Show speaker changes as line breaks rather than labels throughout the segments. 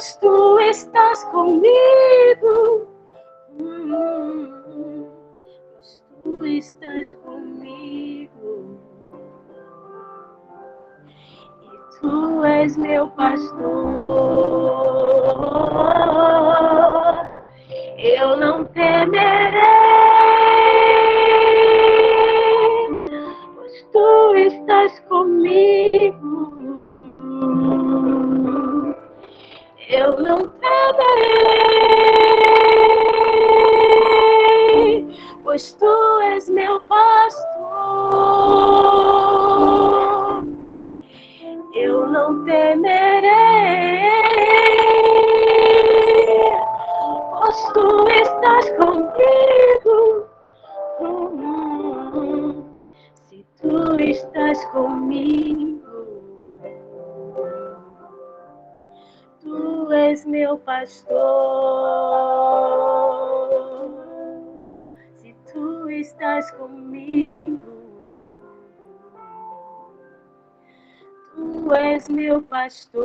pois tu estás comigo. Pois tu estás comigo. E tu és meu pastor. Eu não temerei, pois tu estás comigo. Eu não temerei, pois tu és meu pastor. Eu não temerei, pois tu estás comigo. Se tu estás comigo, tu és meu pastor. Se tu estás comigo, tu és meu pastor.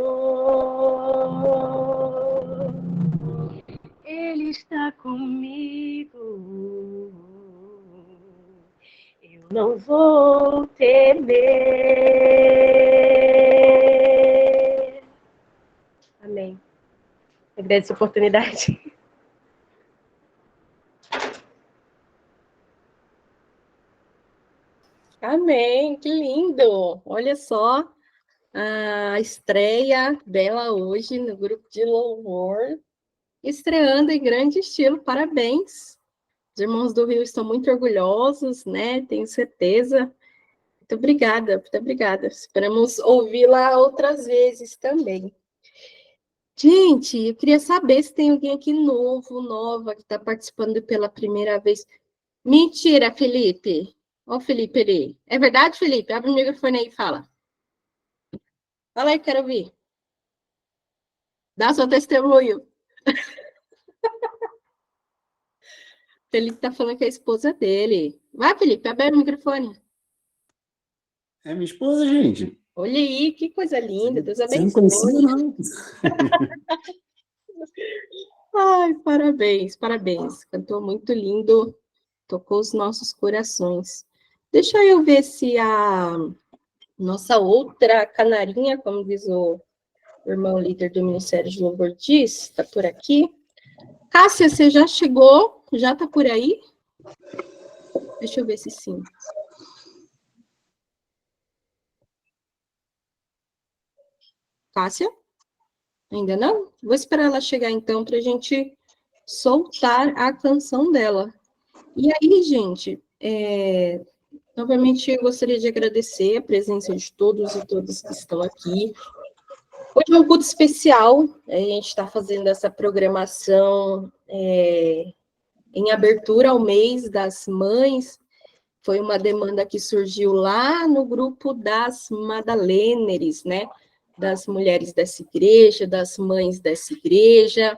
Ele está comigo. Eu não vou temer. Amém. Agradeço a oportunidade.
Amém, que lindo! Olha só a estreia dela hoje no grupo de louvor, estreando em grande estilo. Parabéns! Os irmãos do Rio estão muito orgulhosos, né? Tenho certeza. Muito obrigada, muito obrigada. Esperamos ouvi-la outras vezes também. Gente, eu queria saber se tem alguém aqui novo, nova, que está participando pela primeira vez. Mentira, Felipe. Ó, o Felipe ali. É verdade, Felipe? Abre o microfone aí e fala. Fala aí, quero ouvir. Dá seu testemunho. Felipe tá falando que é a esposa dele. Vai, Felipe, abre o microfone.
É minha esposa, gente.
Olha aí, que coisa linda. Deus
Você não
abençoe.
conhecia, não.
Ai, parabéns, parabéns. Cantou muito lindo. Tocou os nossos corações. Deixa eu ver se a nossa outra canarinha, como diz o irmão líder do Ministério de Louvor diz, está por aqui. Cássia, você já chegou? Já está por aí? Deixa eu ver se sim. Cássia? Ainda não? Vou esperar ela chegar então para a gente soltar a canção dela. E aí, gente, novamente eu gostaria de agradecer a presença de todos e todas que estão aqui. Hoje é um culto especial, a gente está fazendo essa programação em abertura ao mês das mães. Foi uma demanda que surgiu lá no grupo das Madaleneres, né? Das mulheres dessa igreja, das mães dessa igreja.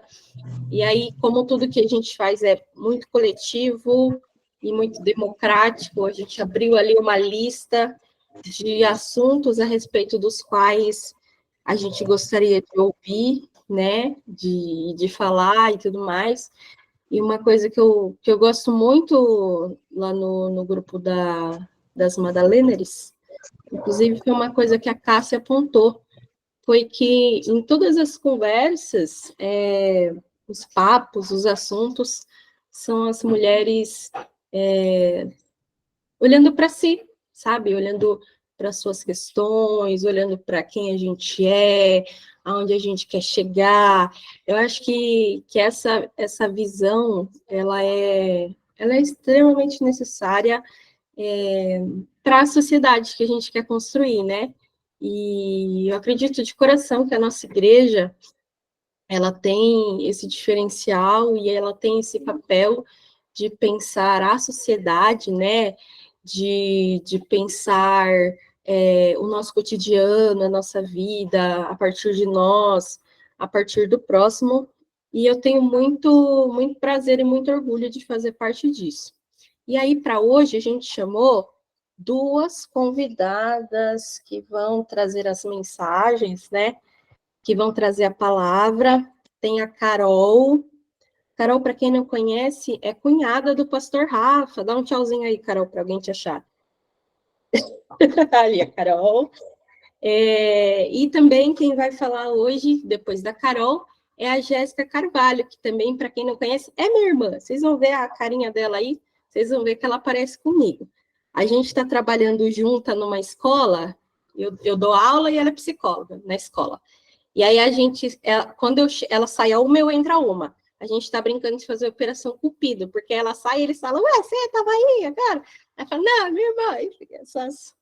E aí, como tudo que a gente faz é muito coletivo e muito democrático, a gente abriu ali uma lista de assuntos a respeito dos quais a gente gostaria de ouvir, né? De falar e tudo mais. E uma coisa que eu gosto muito lá no grupo das Madaleneres, inclusive foi uma coisa que a Cássia apontou, foi que em todas as conversas, os papos, os assuntos, são as mulheres olhando para si, sabe? Olhando para suas questões, olhando para quem a gente é, aonde a gente quer chegar. Eu acho que essa visão, ela é extremamente necessária para a sociedade que a gente quer construir, né? E eu acredito de coração que a nossa igreja, ela tem esse diferencial e ela tem esse papel de pensar a sociedade, né? De pensar o nosso cotidiano, a nossa vida, a partir de nós, a partir do próximo, e eu tenho muito, muito prazer e muito orgulho de fazer parte disso. E aí, para hoje, a gente chamou duas convidadas que vão trazer as mensagens, né? que vão trazer a palavra. Tem a Carol. Carol, para quem não conhece, é cunhada do pastor Rafa. Dá um tchauzinho aí, Carol, para alguém te achar. Ali a Carol. E também quem vai falar hoje, depois da Carol, é a Jéssica Carvalho, que também, para quem não conhece, é minha irmã. Vocês vão ver a carinha dela aí, vocês vão ver que ela parece comigo. A gente está trabalhando junta numa escola, eu dou aula e ela é psicóloga na escola. E aí quando ela sai a uma, eu entro a uma. A gente está brincando de fazer Operação Cupido, porque ela sai e eles falam, ué, você estava aí agora? Ela fala, não, minha irmã. Essas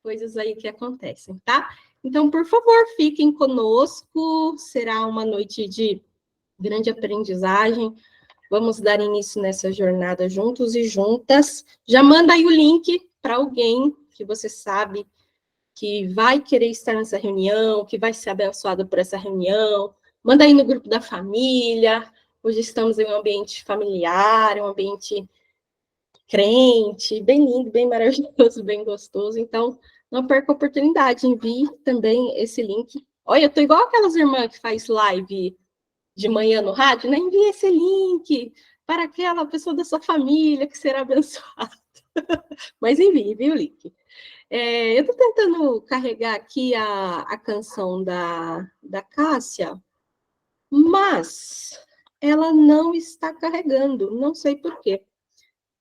coisas aí que acontecem, tá? Então, por favor, fiquem conosco. Será uma noite de grande aprendizagem. Vamos dar início nessa jornada juntos e juntas. Já manda aí o link para alguém que você sabe que vai querer estar nessa reunião, que vai ser abençoado por essa reunião. Manda aí no grupo da família. Hoje estamos em um ambiente familiar, um ambiente crente, bem lindo, bem maravilhoso, bem gostoso. Então, não perca a oportunidade, envie também esse link. Olha, eu tô igual aquelas irmãs que faz live de manhã no rádio, né? Envie esse link para aquela pessoa da sua família que será abençoada. Mas envie o link. Eu estou tentando carregar aqui a canção da Cássia, mas ela não está carregando, não sei por quê.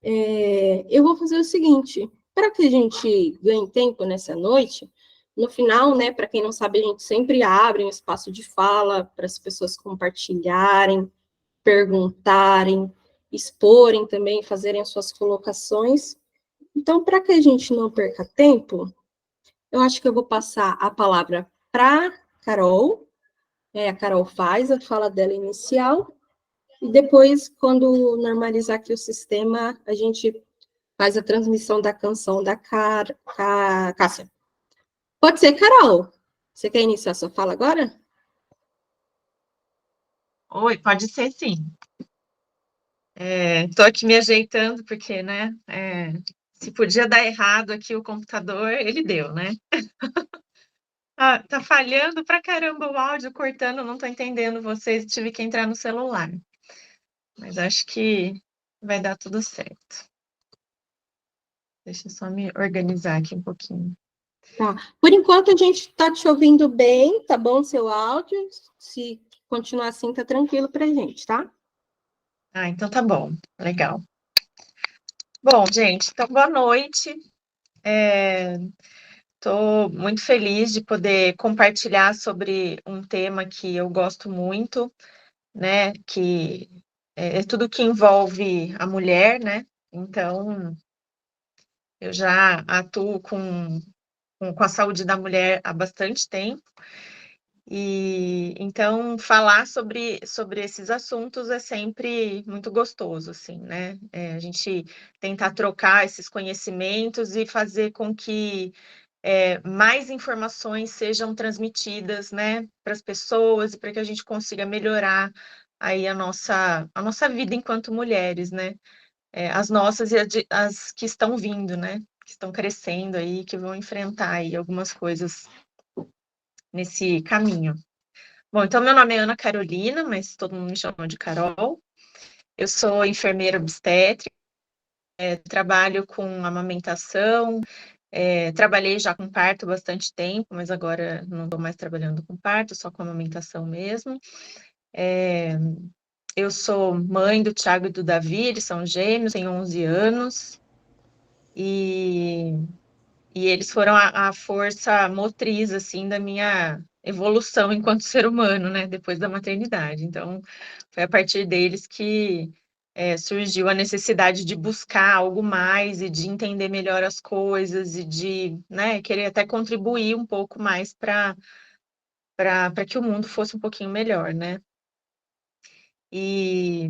Eu vou fazer o seguinte, para que a gente ganhe tempo nessa noite, no final, né, para quem não sabe, a gente sempre abre um espaço de fala para as pessoas compartilharem, perguntarem, exporem também, fazerem as suas colocações. Então, para que a gente não perca tempo, eu acho que eu vou passar a palavra para Carol. A Carol faz a fala dela inicial, e depois, quando normalizar aqui o sistema, a gente faz a transmissão da canção da Cássia. Pode ser, Carol? Você quer iniciar sua fala agora?
Oi, pode ser sim. Estou aqui me ajeitando, porque, né, se podia dar errado aqui o computador, ele deu, né? Tá falhando pra caramba o áudio, cortando, não tô entendendo vocês, tive que entrar no celular. Mas acho que vai dar tudo certo. Deixa eu só me organizar aqui um pouquinho.
Tá. Por enquanto, a gente está te ouvindo bem, tá bom seu áudio? Se continuar assim, tá tranquilo pra gente, tá?
Então tá bom, legal. Bom, gente, então boa noite. Estou muito feliz de poder compartilhar sobre um tema que eu gosto muito, né? Que é tudo que envolve a mulher, né? Então, eu já atuo com a saúde da mulher há bastante tempo. E então falar sobre esses assuntos é sempre muito gostoso, assim, né? A gente tentar trocar esses conhecimentos e fazer com que mais informações sejam transmitidas, né, para as pessoas e para que a gente consiga melhorar aí a nossa vida enquanto mulheres, né? As nossas e as que estão vindo, né? Que estão crescendo aí, que vão enfrentar aí algumas coisas nesse caminho. Bom, então meu nome é Ana Carolina, mas todo mundo me chama de Carol. Eu sou enfermeira obstétrica, trabalho com amamentação, trabalhei já com parto bastante tempo, mas agora não estou mais trabalhando com parto, só com amamentação mesmo. Eu sou mãe do Thiago e do Davi, eles são gêmeos, têm 11 anos, e eles foram a força motriz, assim, da minha evolução enquanto ser humano, né, depois da maternidade. Então, foi a partir deles que surgiu a necessidade de buscar algo mais e de entender melhor as coisas e de, né, querer até contribuir um pouco mais para que o mundo fosse um pouquinho melhor, né. E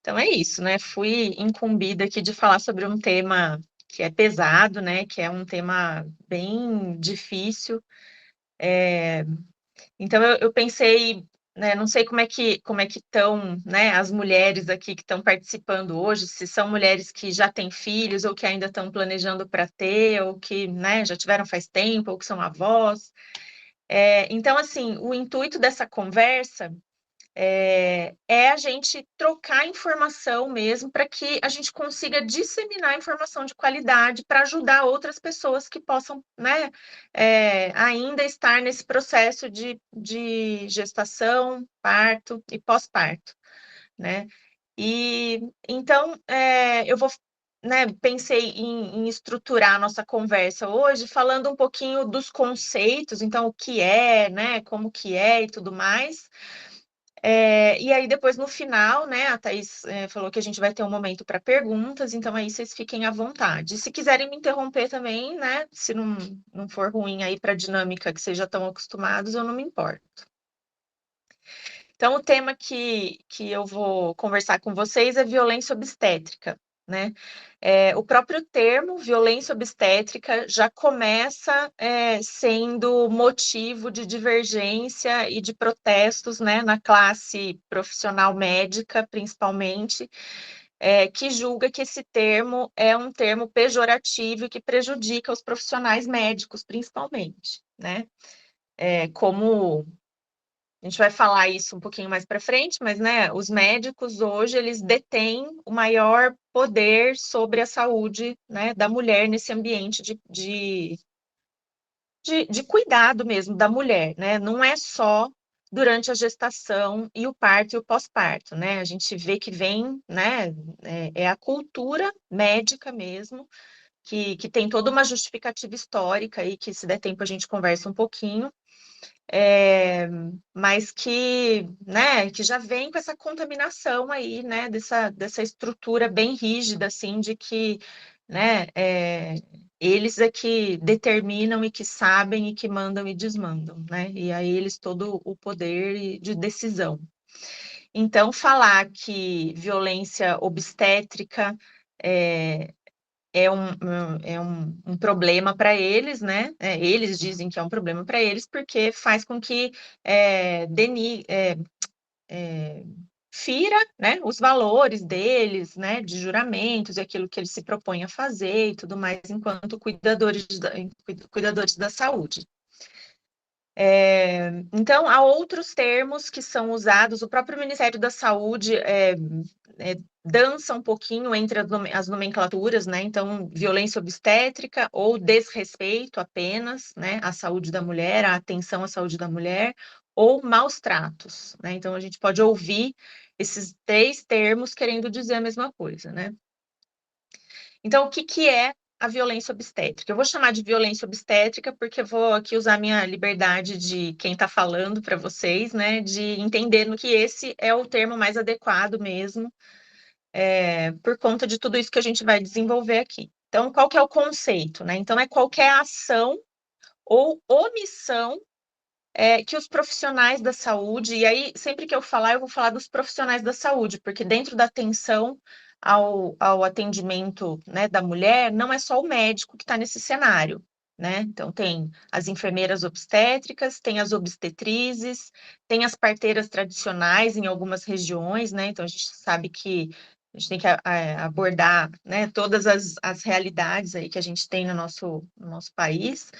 então é isso, né? Fui incumbida aqui de falar sobre um tema que é pesado, né? Que é um tema bem difícil. Então eu pensei, né? Não sei como é que estão, né? As mulheres aqui que estão participando hoje, se são mulheres que já têm filhos ou que ainda estão planejando para ter, ou que, né? Já tiveram faz tempo, ou que são avós. Então, assim, o intuito dessa conversa é a gente trocar informação mesmo para que a gente consiga disseminar informação de qualidade para ajudar outras pessoas que possam, né, ainda estar nesse processo de gestação, parto e pós-parto, né? E então eu vou, né, pensei em estruturar a nossa conversa hoje falando um pouquinho dos conceitos, então o que é, né, como que é e tudo mais. E aí, depois, no final, né, a Thaís falou que a gente vai ter um momento para perguntas, então aí vocês fiquem à vontade. Se quiserem me interromper também, né, se não for ruim aí para a dinâmica que vocês já estão acostumados, eu não me importo. Então, o tema que eu vou conversar com vocês é violência obstétrica, né? O próprio termo violência obstétrica já começa sendo motivo de divergência e de protestos, né, na classe profissional médica, principalmente, que julga que esse termo é um termo pejorativo e que prejudica os profissionais médicos, principalmente, né? Como a gente vai falar isso um pouquinho mais para frente, mas, né, os médicos hoje, eles detêm o maior poder sobre a saúde, né, da mulher nesse ambiente de cuidado mesmo da mulher, né? Não é só durante a gestação e o parto e o pós-parto, né? A gente vê que vem, né, a cultura médica mesmo, que tem toda uma justificativa histórica aí, que se der tempo a gente conversa um pouquinho, mas que, né, que já vem com essa contaminação aí, né, dessa estrutura bem rígida, assim, de que, né, eles é que determinam e que sabem e que mandam e desmandam, né, e a eles todo o poder de decisão. Então, falar que violência obstétrica é um problema para eles, né? Eles dizem que é um problema para eles, porque faz com que fira, né, os valores deles, né, de juramentos e aquilo que eles se propõem a fazer e tudo mais, enquanto cuidadores da saúde. Então, há outros termos que são usados, o próprio Ministério da Saúde dança um pouquinho entre as nomenclaturas, né? Então, violência obstétrica ou desrespeito apenas, né, à saúde da mulher, à atenção à saúde da mulher, ou maus tratos, né? Então, a gente pode ouvir esses 3 termos querendo dizer a mesma coisa, né? Então, o que é a violência obstétrica? Eu vou chamar de violência obstétrica porque eu vou aqui usar minha liberdade de quem está falando para vocês, né, de entender no que esse é o termo mais adequado mesmo, por conta de tudo isso que a gente vai desenvolver aqui. Então, qual que é o conceito, né? Então, é qualquer ação ou omissão que os profissionais da saúde, e aí, sempre que eu falar, eu vou falar dos profissionais da saúde, porque dentro da atenção ao atendimento, né, da mulher, não é só o médico que está nesse cenário, né? Então, tem as enfermeiras obstétricas, tem as obstetrizes, tem as parteiras tradicionais em algumas regiões, né? Então, a gente sabe que a gente tem que abordar, né, todas as realidades aí que a gente tem no nosso país.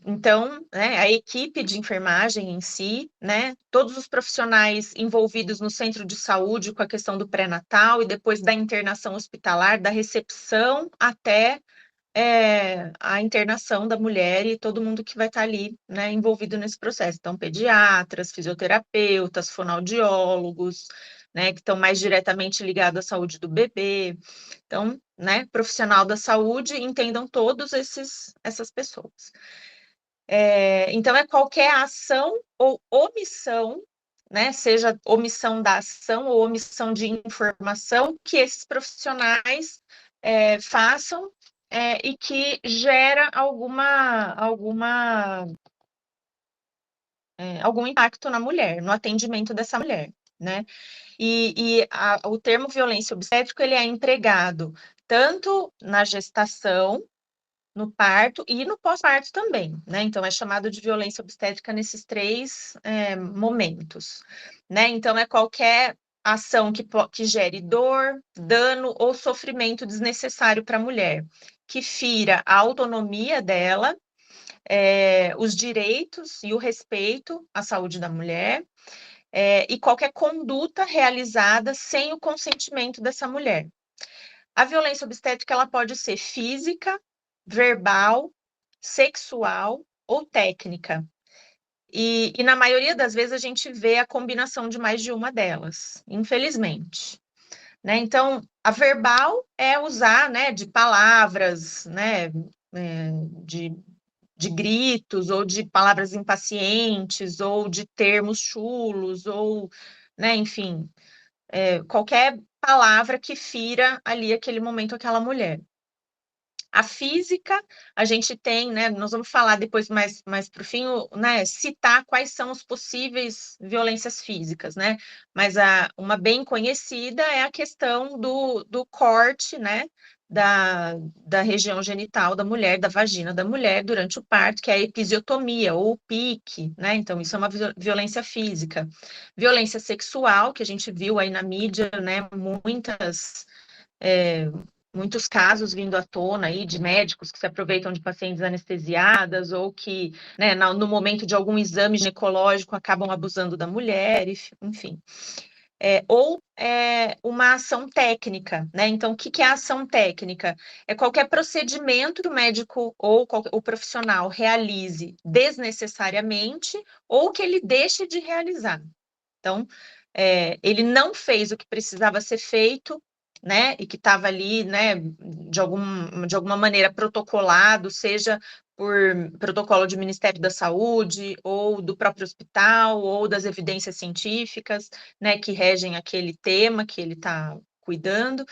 Então, né, a equipe de enfermagem em si, né, todos os profissionais envolvidos no centro de saúde com a questão do pré-natal e depois da internação hospitalar, da recepção até a internação da mulher e todo mundo que vai estar ali, né, envolvido nesse processo. Então, pediatras, fisioterapeutas, fonoaudiólogos, né, que estão mais diretamente ligados à saúde do bebê. Então, né, profissional da saúde, entendam todos essas pessoas. Então, é qualquer ação ou omissão, né, seja omissão da ação ou omissão de informação que esses profissionais façam e que gera algum impacto na mulher, no atendimento dessa mulher, né? E o termo violência obstétrica, ele é empregado tanto na gestação, no parto e no pós-parto também, né? Então, é chamado de violência obstétrica nesses 3 momentos, né? Então, é qualquer ação que gere dor, dano ou sofrimento desnecessário para a mulher, que fira a autonomia dela, os direitos e o respeito à saúde da mulher, e qualquer conduta realizada sem o consentimento dessa mulher. A violência obstétrica ela pode ser física, verbal, sexual ou técnica. E na maioria das vezes a gente vê a combinação de mais de uma delas, infelizmente. Né? Então, a verbal é usar, né, de palavras, né, de gritos, ou de palavras impacientes, ou de termos chulos, ou, né, enfim, qualquer palavra que fira ali aquele momento aquela mulher. A física, a gente tem, né, nós vamos falar depois mais para o fim, né, citar quais são os possíveis violências físicas, né, mas uma bem conhecida é a questão do corte, né, da região genital da mulher, da vagina da mulher durante o parto, que é a episiotomia ou o pique, né, então isso é uma violência física. Violência sexual, que a gente viu aí na mídia, né, muitos casos vindo à tona aí de médicos que se aproveitam de pacientes anestesiadas ou que, né, no momento de algum exame ginecológico acabam abusando da mulher, enfim. Ou uma ação técnica, né? Então, o que é a ação técnica? É qualquer procedimento que o médico ou o profissional realize desnecessariamente ou que ele deixe de realizar. Então, ele não fez o que precisava ser feito, né, e que estava ali, né, de alguma maneira protocolado, seja por protocolo de Ministério da Saúde, ou do próprio hospital, ou das evidências científicas, né, que regem aquele tema que ele está cuidando,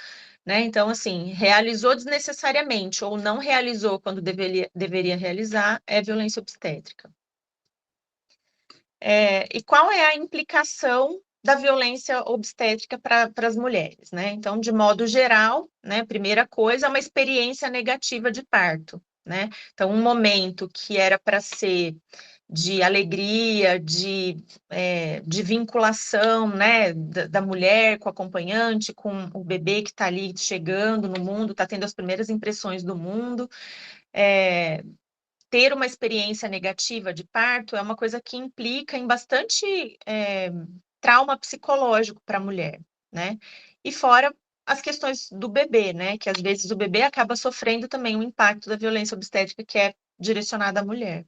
né, então, assim, realizou desnecessariamente, ou não realizou quando deveria realizar, é violência obstétrica. E qual é a implicação da violência obstétrica para as mulheres, né? Então, de modo geral, né, primeira coisa, é uma experiência negativa de parto, né? Então, um momento que era para ser de alegria, de vinculação, né, da mulher com o acompanhante, com o bebê que está ali chegando no mundo, está tendo as primeiras impressões do mundo, ter uma experiência negativa de parto é uma coisa que implica em bastante trauma psicológico para a mulher, né? E fora as questões do bebê, né? Que às vezes o bebê acaba sofrendo também o impacto da violência obstétrica que é direcionada à mulher.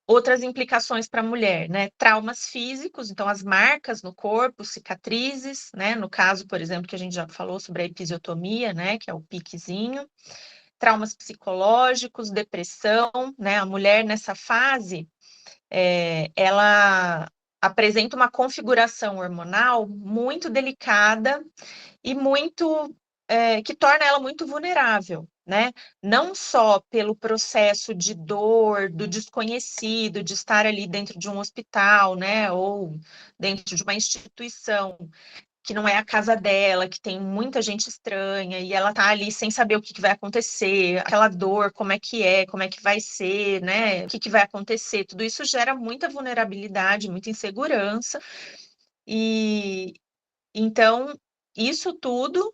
Outras implicações para a mulher, né? Traumas físicos, então as marcas no corpo, cicatrizes, né? No caso, por exemplo, que a gente já falou sobre a episiotomia, né? Que é o piquezinho. Traumas psicológicos, depressão, né? A mulher nessa fase, ela apresenta uma configuração hormonal muito delicada e que torna ela muito vulnerável, né? Não só pelo processo de dor, do desconhecido, de estar ali dentro de um hospital, né? Ou dentro de uma instituição que não é a casa dela, que tem muita gente estranha, e ela tá ali sem saber o que vai acontecer, aquela dor, como é, como é que vai ser, né? O que vai acontecer, tudo isso gera muita vulnerabilidade, muita insegurança, e então isso tudo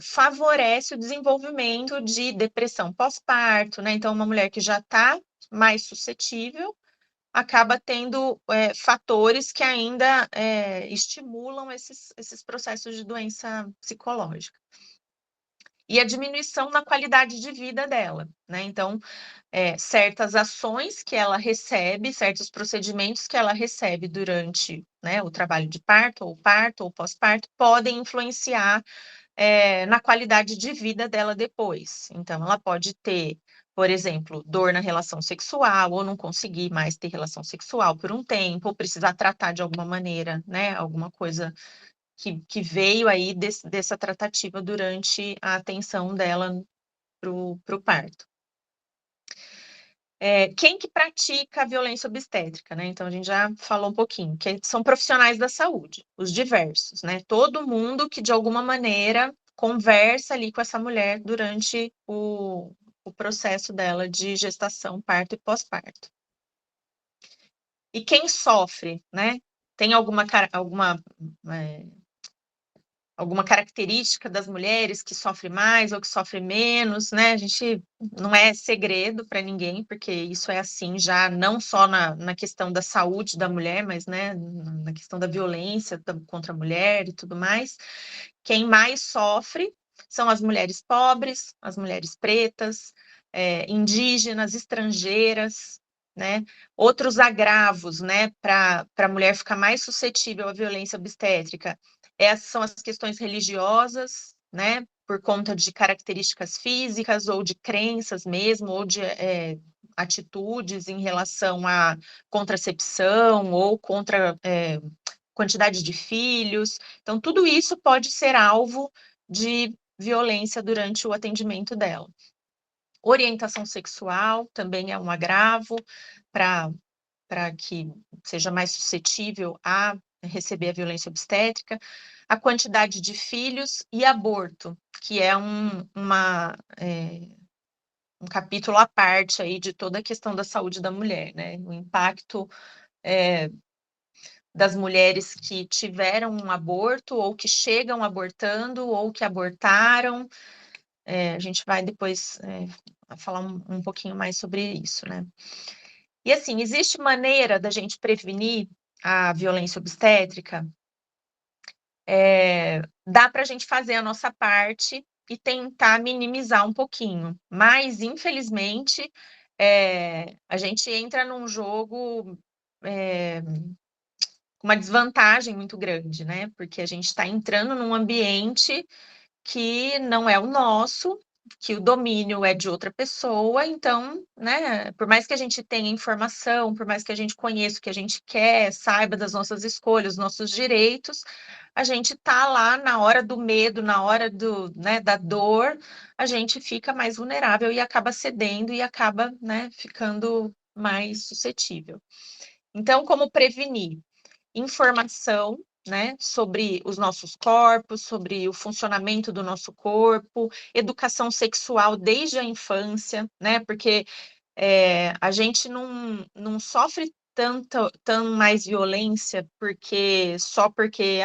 favorece o desenvolvimento de depressão pós-parto, né? Então, uma mulher que já está mais suscetível acaba tendo fatores que ainda estimulam esses processos de doença psicológica. E a diminuição na qualidade de vida dela, né? Então, certas ações que ela recebe, certos procedimentos que ela recebe durante, né, o trabalho de parto, ou pós-parto, podem influenciar na qualidade de vida dela depois. Então, ela pode ter, por exemplo, dor na relação sexual, ou não conseguir mais ter relação sexual por um tempo, ou precisar tratar de alguma maneira, né, alguma coisa que veio aí dessa tratativa durante a atenção dela para o parto. Quem que pratica a violência obstétrica, né? Então, a gente já falou um pouquinho, que são profissionais da saúde, os diversos, né? Todo mundo que, de alguma maneira, conversa ali com essa mulher durante o processo dela de gestação, parto e pós-parto. E quem sofre, né? Tem alguma alguma característica das mulheres que sofre mais ou que sofre menos, né? A gente não é segredo para ninguém, porque isso é assim já não só na questão da saúde da mulher, mas, né, na questão da violência contra a mulher e tudo mais. Quem mais sofre são as mulheres pobres, as mulheres pretas, indígenas, estrangeiras, né? Outros agravos, né, para a mulher ficar mais suscetível à violência obstétrica. Essas são as questões religiosas, né, por conta de características físicas ou de crenças mesmo, ou de atitudes em relação à contracepção ou contra quantidade de filhos. Então, tudo isso pode ser alvo de violência durante o atendimento dela. Orientação sexual também é um agravo para que seja mais suscetível a receber a violência obstétrica, a quantidade de filhos e aborto, que é um capítulo à parte aí de toda a questão da saúde da mulher, né? O impacto das mulheres que tiveram um aborto, ou que chegam abortando, ou que abortaram. A gente vai depois falar um pouquinho mais sobre isso, né? E assim, existe maneira da gente prevenir a violência obstétrica? Dá para a gente fazer a nossa parte e tentar minimizar um pouquinho, mas infelizmente a gente entra num jogo com uma desvantagem muito grande, né? Porque a gente está entrando num ambiente que não é o nosso, que o domínio é de outra pessoa, então, né, por mais que a gente tenha informação, por mais que a gente conheça o que a gente quer, saiba das nossas escolhas, nossos direitos, a gente tá lá na hora do medo, na hora né, da dor, a gente fica mais vulnerável e acaba cedendo e acaba, né, ficando mais suscetível. Então, como prevenir? Informação, né, sobre os nossos corpos, sobre o funcionamento do nosso corpo, educação sexual desde a infância, né, porque a gente não sofre tão mais violência só porque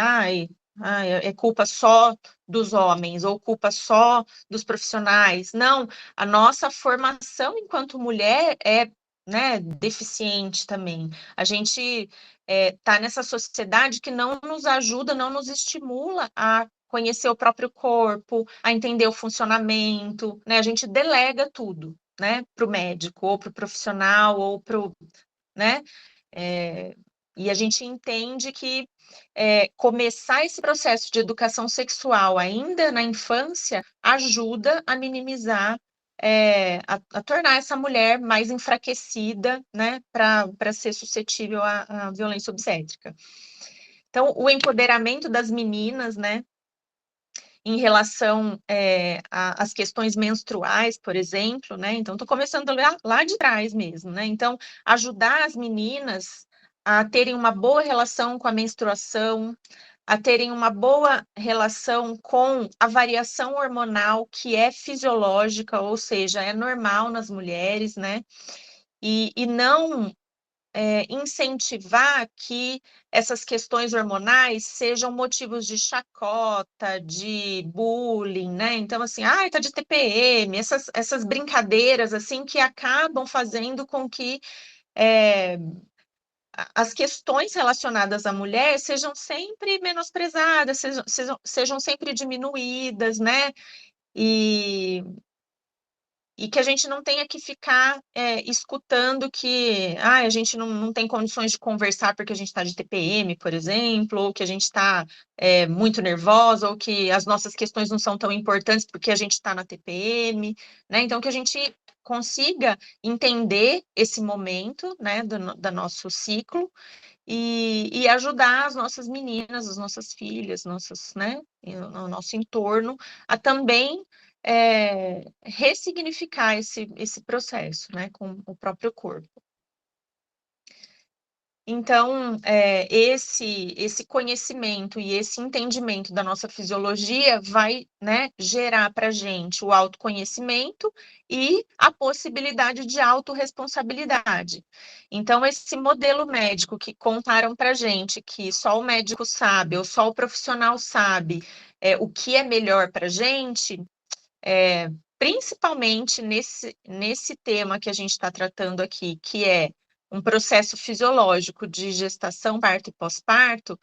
é culpa só dos homens ou culpa só dos profissionais. Não, a nossa formação enquanto mulher é, né, deficiente também. A gente está nessa sociedade que não nos ajuda, não nos estimula a conhecer o próprio corpo, a entender o funcionamento, né? A gente delega tudo, né, para o médico, ou para o profissional, ou para o, né? E a gente entende que começar esse processo de educação sexual ainda na infância ajuda a minimizar, a tornar essa mulher mais enfraquecida, né, para ser suscetível à violência obstétrica. Então, o empoderamento das meninas, né, em relação às questões menstruais, por exemplo, né? Então, estou começando lá de trás mesmo, né? Então, ajudar as meninas a terem uma boa relação com a menstruação, a terem uma boa relação com a variação hormonal, que é fisiológica, ou seja, é normal nas mulheres, né? E não incentivar que essas questões hormonais sejam motivos de chacota, de bullying, né? Então, assim, tá de TPM, essas brincadeiras, assim, que acabam fazendo com que as questões relacionadas à mulher sejam sempre menosprezadas, sejam sempre diminuídas, né? E que a gente não tenha que ficar escutando que a gente não tem condições de conversar porque a gente está de TPM, por exemplo, ou que a gente está muito nervosa, ou que as nossas questões não são tão importantes porque a gente está na TPM, né? Então, que a gente consiga entender esse momento, né, do nosso ciclo e ajudar as nossas meninas, as nossas filhas, né, o nosso entorno a também ressignificar esse processo, né, com o próprio corpo. Então, esse conhecimento e esse entendimento da nossa fisiologia vai, né, gerar para a gente o autoconhecimento e a possibilidade de autorresponsabilidade. Então, esse modelo médico que contaram para a gente que só o médico sabe, ou só o profissional sabe o que é melhor para a gente, principalmente nesse tema que a gente está tratando aqui, que é um processo fisiológico de gestação, parto e pós-parto,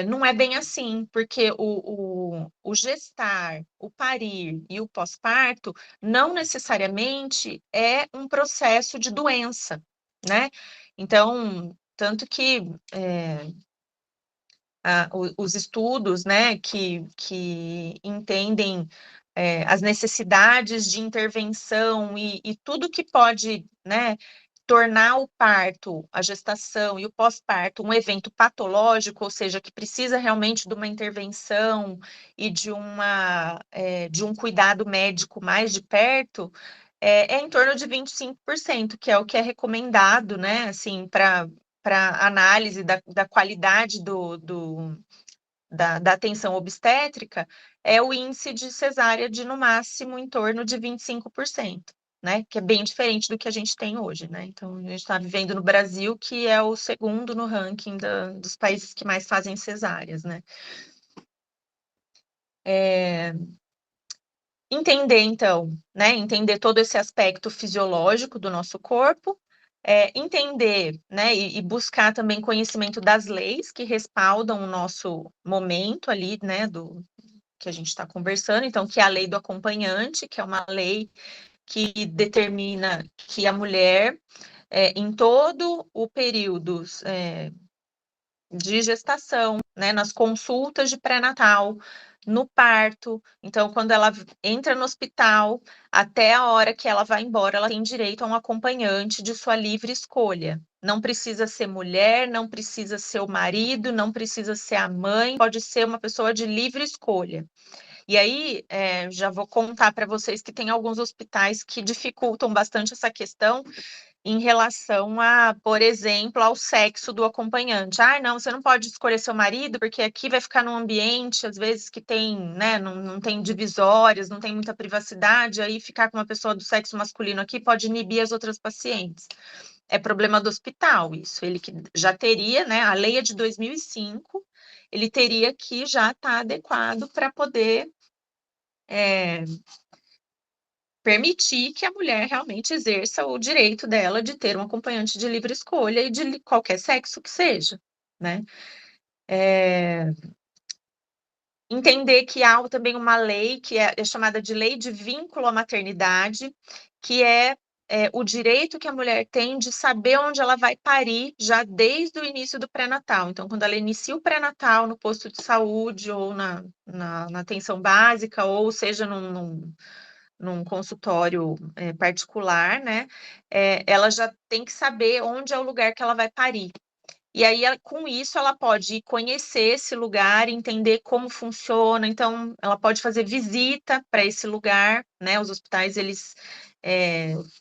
não é bem assim, porque o gestar, o parir e o pós-parto não necessariamente é um processo de doença, né? Então, tanto que os estudos, né, que entendem as necessidades de intervenção e tudo que pode, né, tornar o parto, a gestação e o pós-parto um evento patológico, ou seja, que precisa realmente de uma intervenção e de um cuidado médico mais de perto, em torno de 25%, que é o que é recomendado, né, assim, para análise da qualidade da atenção obstétrica, é o índice de cesárea de, no máximo, em torno de 25%, né? Que é bem diferente do que a gente tem hoje, né? Então, a gente está vivendo no Brasil, que é o segundo no ranking dos países que mais fazem cesáreas, né? Entender, então, né? Entender todo esse aspecto fisiológico do nosso corpo, entender, né? E buscar também conhecimento das leis que respaldam o nosso momento ali, né? Do que a gente está conversando, então, que é a lei do acompanhante, que é uma lei que determina que a mulher, em todo o período de gestação, né, nas consultas de pré-natal, no parto. Então, quando ela entra no hospital, até a hora que ela vai embora, ela tem direito a um acompanhante de sua livre escolha. Não precisa ser mulher, não precisa ser o marido, não precisa ser a mãe, pode ser uma pessoa de livre escolha. E aí, já vou contar para vocês que tem alguns hospitais que dificultam bastante essa questão, em relação a, por exemplo, ao sexo do acompanhante. Ah, não, você não pode escolher seu marido, porque aqui vai ficar num ambiente, às vezes, que tem, né, não tem divisórias, não tem muita privacidade, aí ficar com uma pessoa do sexo masculino aqui pode inibir as outras pacientes. É problema do hospital, isso. Ele que já teria, né, a lei é de 2005, ele teria que já estar adequado para poder permitir que a mulher realmente exerça o direito dela de ter um acompanhante de livre escolha e de qualquer sexo que seja, né? Entender que há também uma lei que é chamada de lei de vínculo à maternidade, que é o direito que a mulher tem de saber onde ela vai parir já desde o início do pré-natal. Então, quando ela inicia o pré-natal no posto de saúde ou na atenção básica, ou seja, num consultório particular, né? Ela já tem que saber onde é o lugar que ela vai parir. E aí, com isso, ela pode conhecer esse lugar, entender como funciona. Então, ela pode fazer visita para esse lugar, né? Os hospitais, eles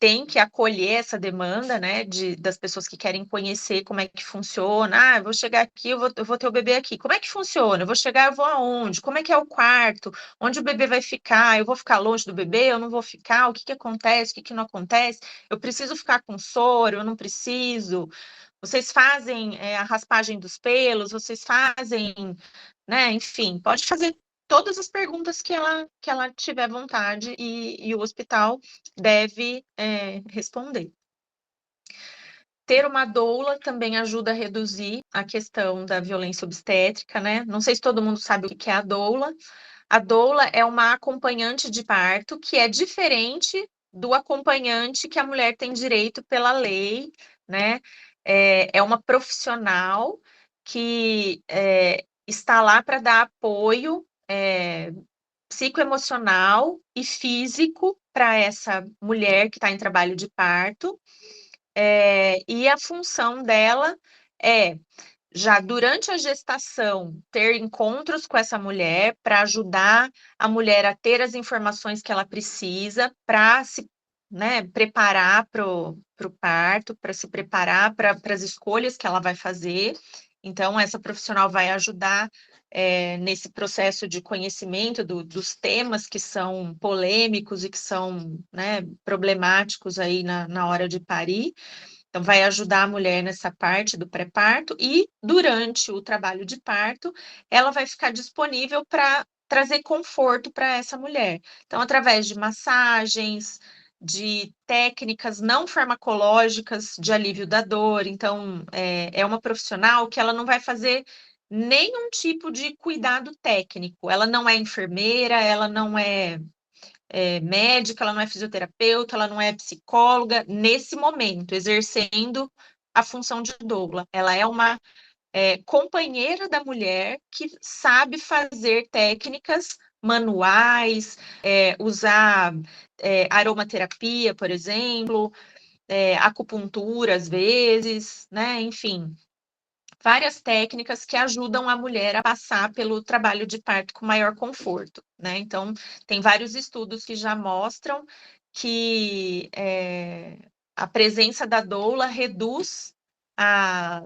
têm que acolher essa demanda, né? Das pessoas que querem conhecer como é que funciona. Ah, eu vou chegar aqui, eu vou ter o bebê aqui. Como é que funciona? Eu vou chegar, eu vou aonde? Como é que é o quarto? Onde o bebê vai ficar? Eu vou ficar longe do bebê? Eu não vou ficar? O que acontece? O que não acontece? Eu preciso ficar com soro? Eu não preciso? Vocês fazem a raspagem dos pelos, vocês fazem, né? Enfim, pode fazer todas as perguntas que ela tiver vontade e o hospital deve responder. Ter uma doula também ajuda a reduzir a questão da violência obstétrica, né? Não sei se todo mundo sabe o que é a doula. A doula é uma acompanhante de parto que é diferente do acompanhante que a mulher tem direito pela lei, né? É uma profissional que está lá para dar apoio psicoemocional e físico para essa mulher que está em trabalho de parto. E a função dela é, já durante a gestação, ter encontros com essa mulher para ajudar a mulher a ter as informações que ela precisa para se né, preparar para o parto, para se preparar para as escolhas que ela vai fazer. Então, essa profissional vai ajudar nesse processo de conhecimento dos temas que são polêmicos e que são, né, problemáticos aí na hora de parir. Então, vai ajudar a mulher nessa parte do pré-parto e, durante o trabalho de parto, ela vai ficar disponível para trazer conforto para essa mulher. Então, através de massagens, de técnicas não farmacológicas de alívio da dor. Então, é uma profissional que ela não vai fazer nenhum tipo de cuidado técnico. Ela não é enfermeira, ela não é médica, ela não é fisioterapeuta, ela não é psicóloga nesse momento, exercendo a função de doula. Ela é uma companheira da mulher que sabe fazer técnicas manuais, usar aromaterapia, por exemplo, acupuntura às vezes, né? Enfim, várias técnicas que ajudam a mulher a passar pelo trabalho de parto com maior conforto, né? Então, tem vários estudos que já mostram que a presença da doula reduz a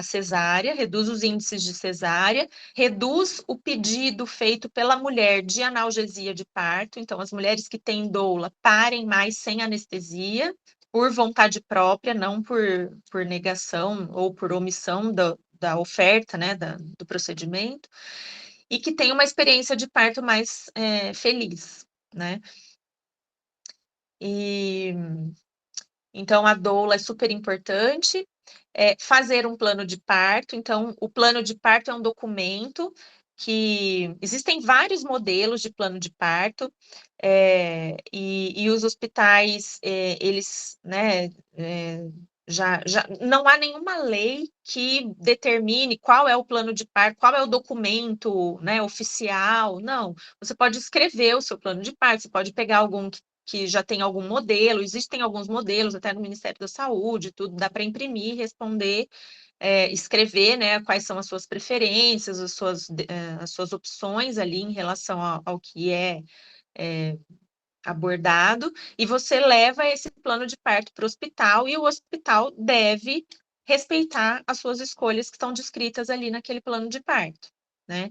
cesárea, reduz os índices de cesárea, reduz o pedido feito pela mulher de analgesia de parto. Então, as mulheres que têm doula parem mais sem anestesia, por vontade própria, não por negação ou por omissão da oferta, né, do procedimento, e que tem uma experiência de parto mais feliz, né? E então a doula é super importante. Fazer um plano de parto. Então, o plano de parto é um documento que existem vários modelos de plano de parto, e os hospitais, eles, né, já não há nenhuma lei que determine qual é o plano de parto, qual é o documento, né, oficial. Não, você pode escrever o seu plano de parto, você pode pegar algum que já tem algum modelo, existem alguns modelos até no Ministério da Saúde, tudo dá para imprimir, responder, escrever, né, quais são as suas preferências, as suas opções ali em relação ao que é abordado, e você leva esse plano de parto para o hospital, e o hospital deve respeitar as suas escolhas que estão descritas ali naquele plano de parto, né?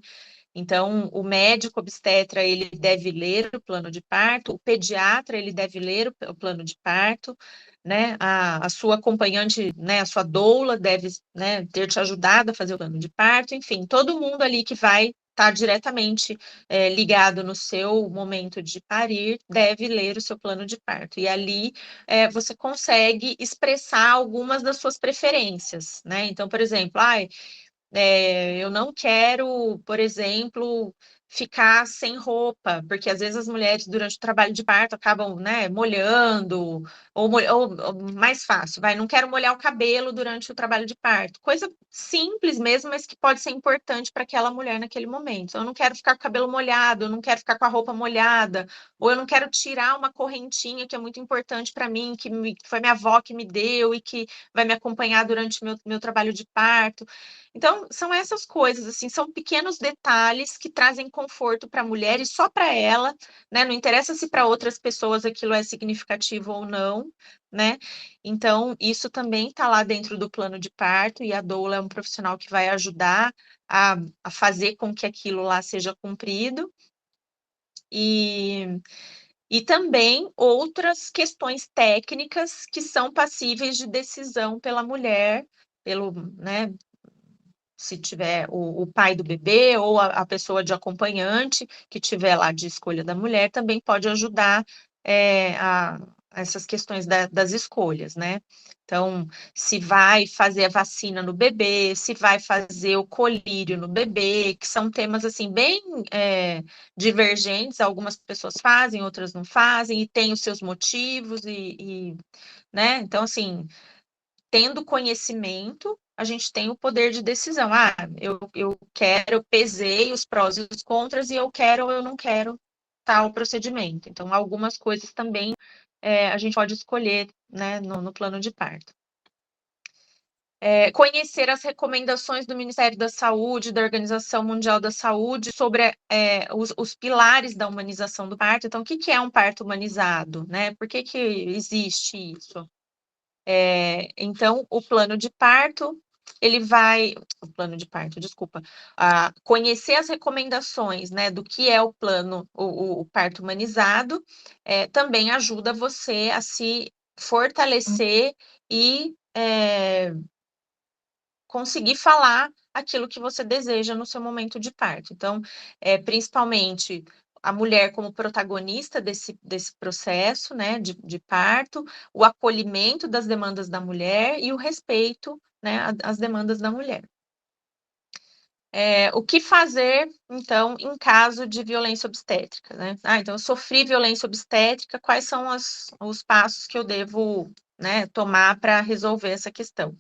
Então, o médico obstetra, ele deve ler o plano de parto, o pediatra, ele deve ler o plano de parto, né? A sua acompanhante, né, a sua doula deve, né, ter te ajudado a fazer o plano de parto, enfim, todo mundo ali que vai estar diretamente ligado no seu momento de parir, deve ler o seu plano de parto. E ali você consegue expressar algumas das suas preferências, né? Então, por exemplo, eu não quero, por exemplo, ficar sem roupa, porque às vezes as mulheres, durante o trabalho de parto, acabam, né, molhando, ou mais fácil, não quero molhar o cabelo durante o trabalho de parto. Coisa simples mesmo, mas que pode ser importante para aquela mulher naquele momento. Eu não quero ficar com o cabelo molhado, eu não quero ficar com a roupa molhada, ou eu não quero tirar uma correntinha que é muito importante para mim, que foi minha avó que me deu e que vai me acompanhar durante o meu trabalho de parto. Então, são essas coisas, assim, são pequenos detalhes que trazem conforto para a mulher e só para ela, né? Não interessa se para outras pessoas aquilo é significativo ou não, né? Então, isso também está lá dentro do plano de parto, e a doula é um profissional que vai ajudar a fazer com que aquilo lá seja cumprido. E também outras questões técnicas que são passíveis de decisão pela mulher, né, se tiver o pai do bebê ou a pessoa de acompanhante que tiver lá de escolha da mulher, também pode ajudar a essas questões das escolhas, né? Então, se vai fazer a vacina no bebê, se vai fazer o colírio no bebê, que são temas, assim, bem divergentes, algumas pessoas fazem, outras não fazem, e tem os seus motivos, né? Então, assim, tendo conhecimento, a gente tem o poder de decisão. Eu quero, eu pesei os prós e os contras e eu quero ou eu não quero tal procedimento. Então, algumas coisas também a gente pode escolher, né, no plano de parto. conhecer as recomendações do Ministério da Saúde, da Organização Mundial da Saúde, sobre os pilares da humanização do parto. Então, o que é um parto humanizado, né? Por que existe isso? Então, o plano de parto, desculpa, conhecer as recomendações, né, do que é o plano, o parto humanizado, também ajuda você a se fortalecer e conseguir falar aquilo que você deseja no seu momento de parto. Então, principalmente a mulher como protagonista desse processo, né, de parto, o acolhimento das demandas da mulher e o respeito, né, às demandas da mulher. O que fazer, então, em caso de violência obstétrica, né? Então, eu sofri violência obstétrica, quais são os passos que eu devo, né, tomar para resolver essa questão?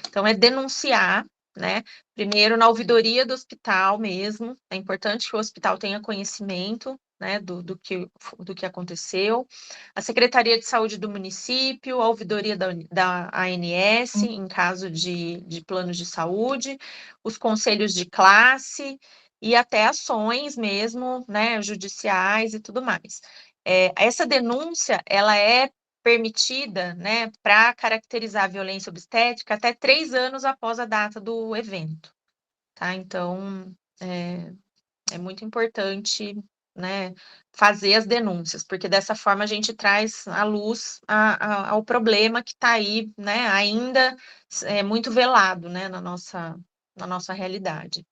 Então, é denunciar, né? Primeiro, na ouvidoria do hospital mesmo, é importante que o hospital tenha conhecimento, né, do que aconteceu. A Secretaria de Saúde do município, a ouvidoria da ANS, em caso de planos de saúde, os conselhos de classe e até ações mesmo, né, judiciais e tudo mais. Essa denúncia, ela é permitida, né, para caracterizar a violência obstétrica até 3 anos após a data do evento, tá? Então, é muito importante, né, fazer as denúncias, porque dessa forma a gente traz à luz ao problema que está aí, né, ainda muito velado, né, na nossa realidade.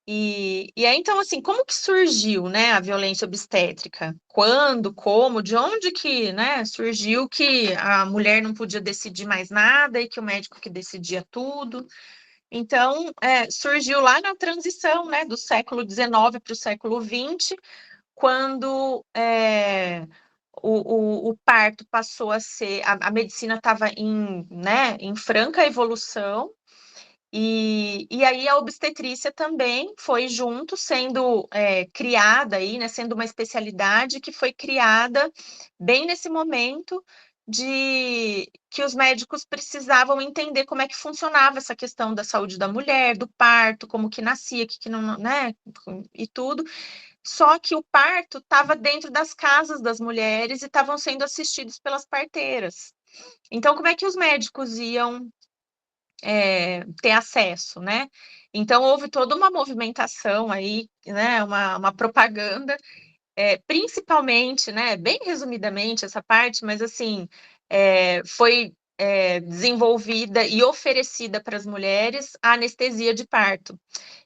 E aí, então, assim, como que surgiu, né, a violência obstétrica? Quando, como, de onde que, né, surgiu que a mulher não podia decidir mais nada e que o médico que decidia tudo? Então, surgiu lá na transição, né, do século XIX para o século XX, quando o parto passou a ser, a medicina estava em franca evolução, e aí a obstetrícia também foi junto, sendo criada aí, né, sendo uma especialidade que foi criada bem nesse momento de que os médicos precisavam entender como é que funcionava essa questão da saúde da mulher, do parto, como que nascia, que não, né, e tudo. Só que o parto estava dentro das casas das mulheres e estavam sendo assistidos pelas parteiras. Então, como é que os médicos iam ter acesso, né? Então, houve toda uma movimentação aí, né? Uma propaganda, principalmente, né? Bem resumidamente essa parte, mas assim, foi desenvolvida e oferecida para as mulheres a anestesia de parto.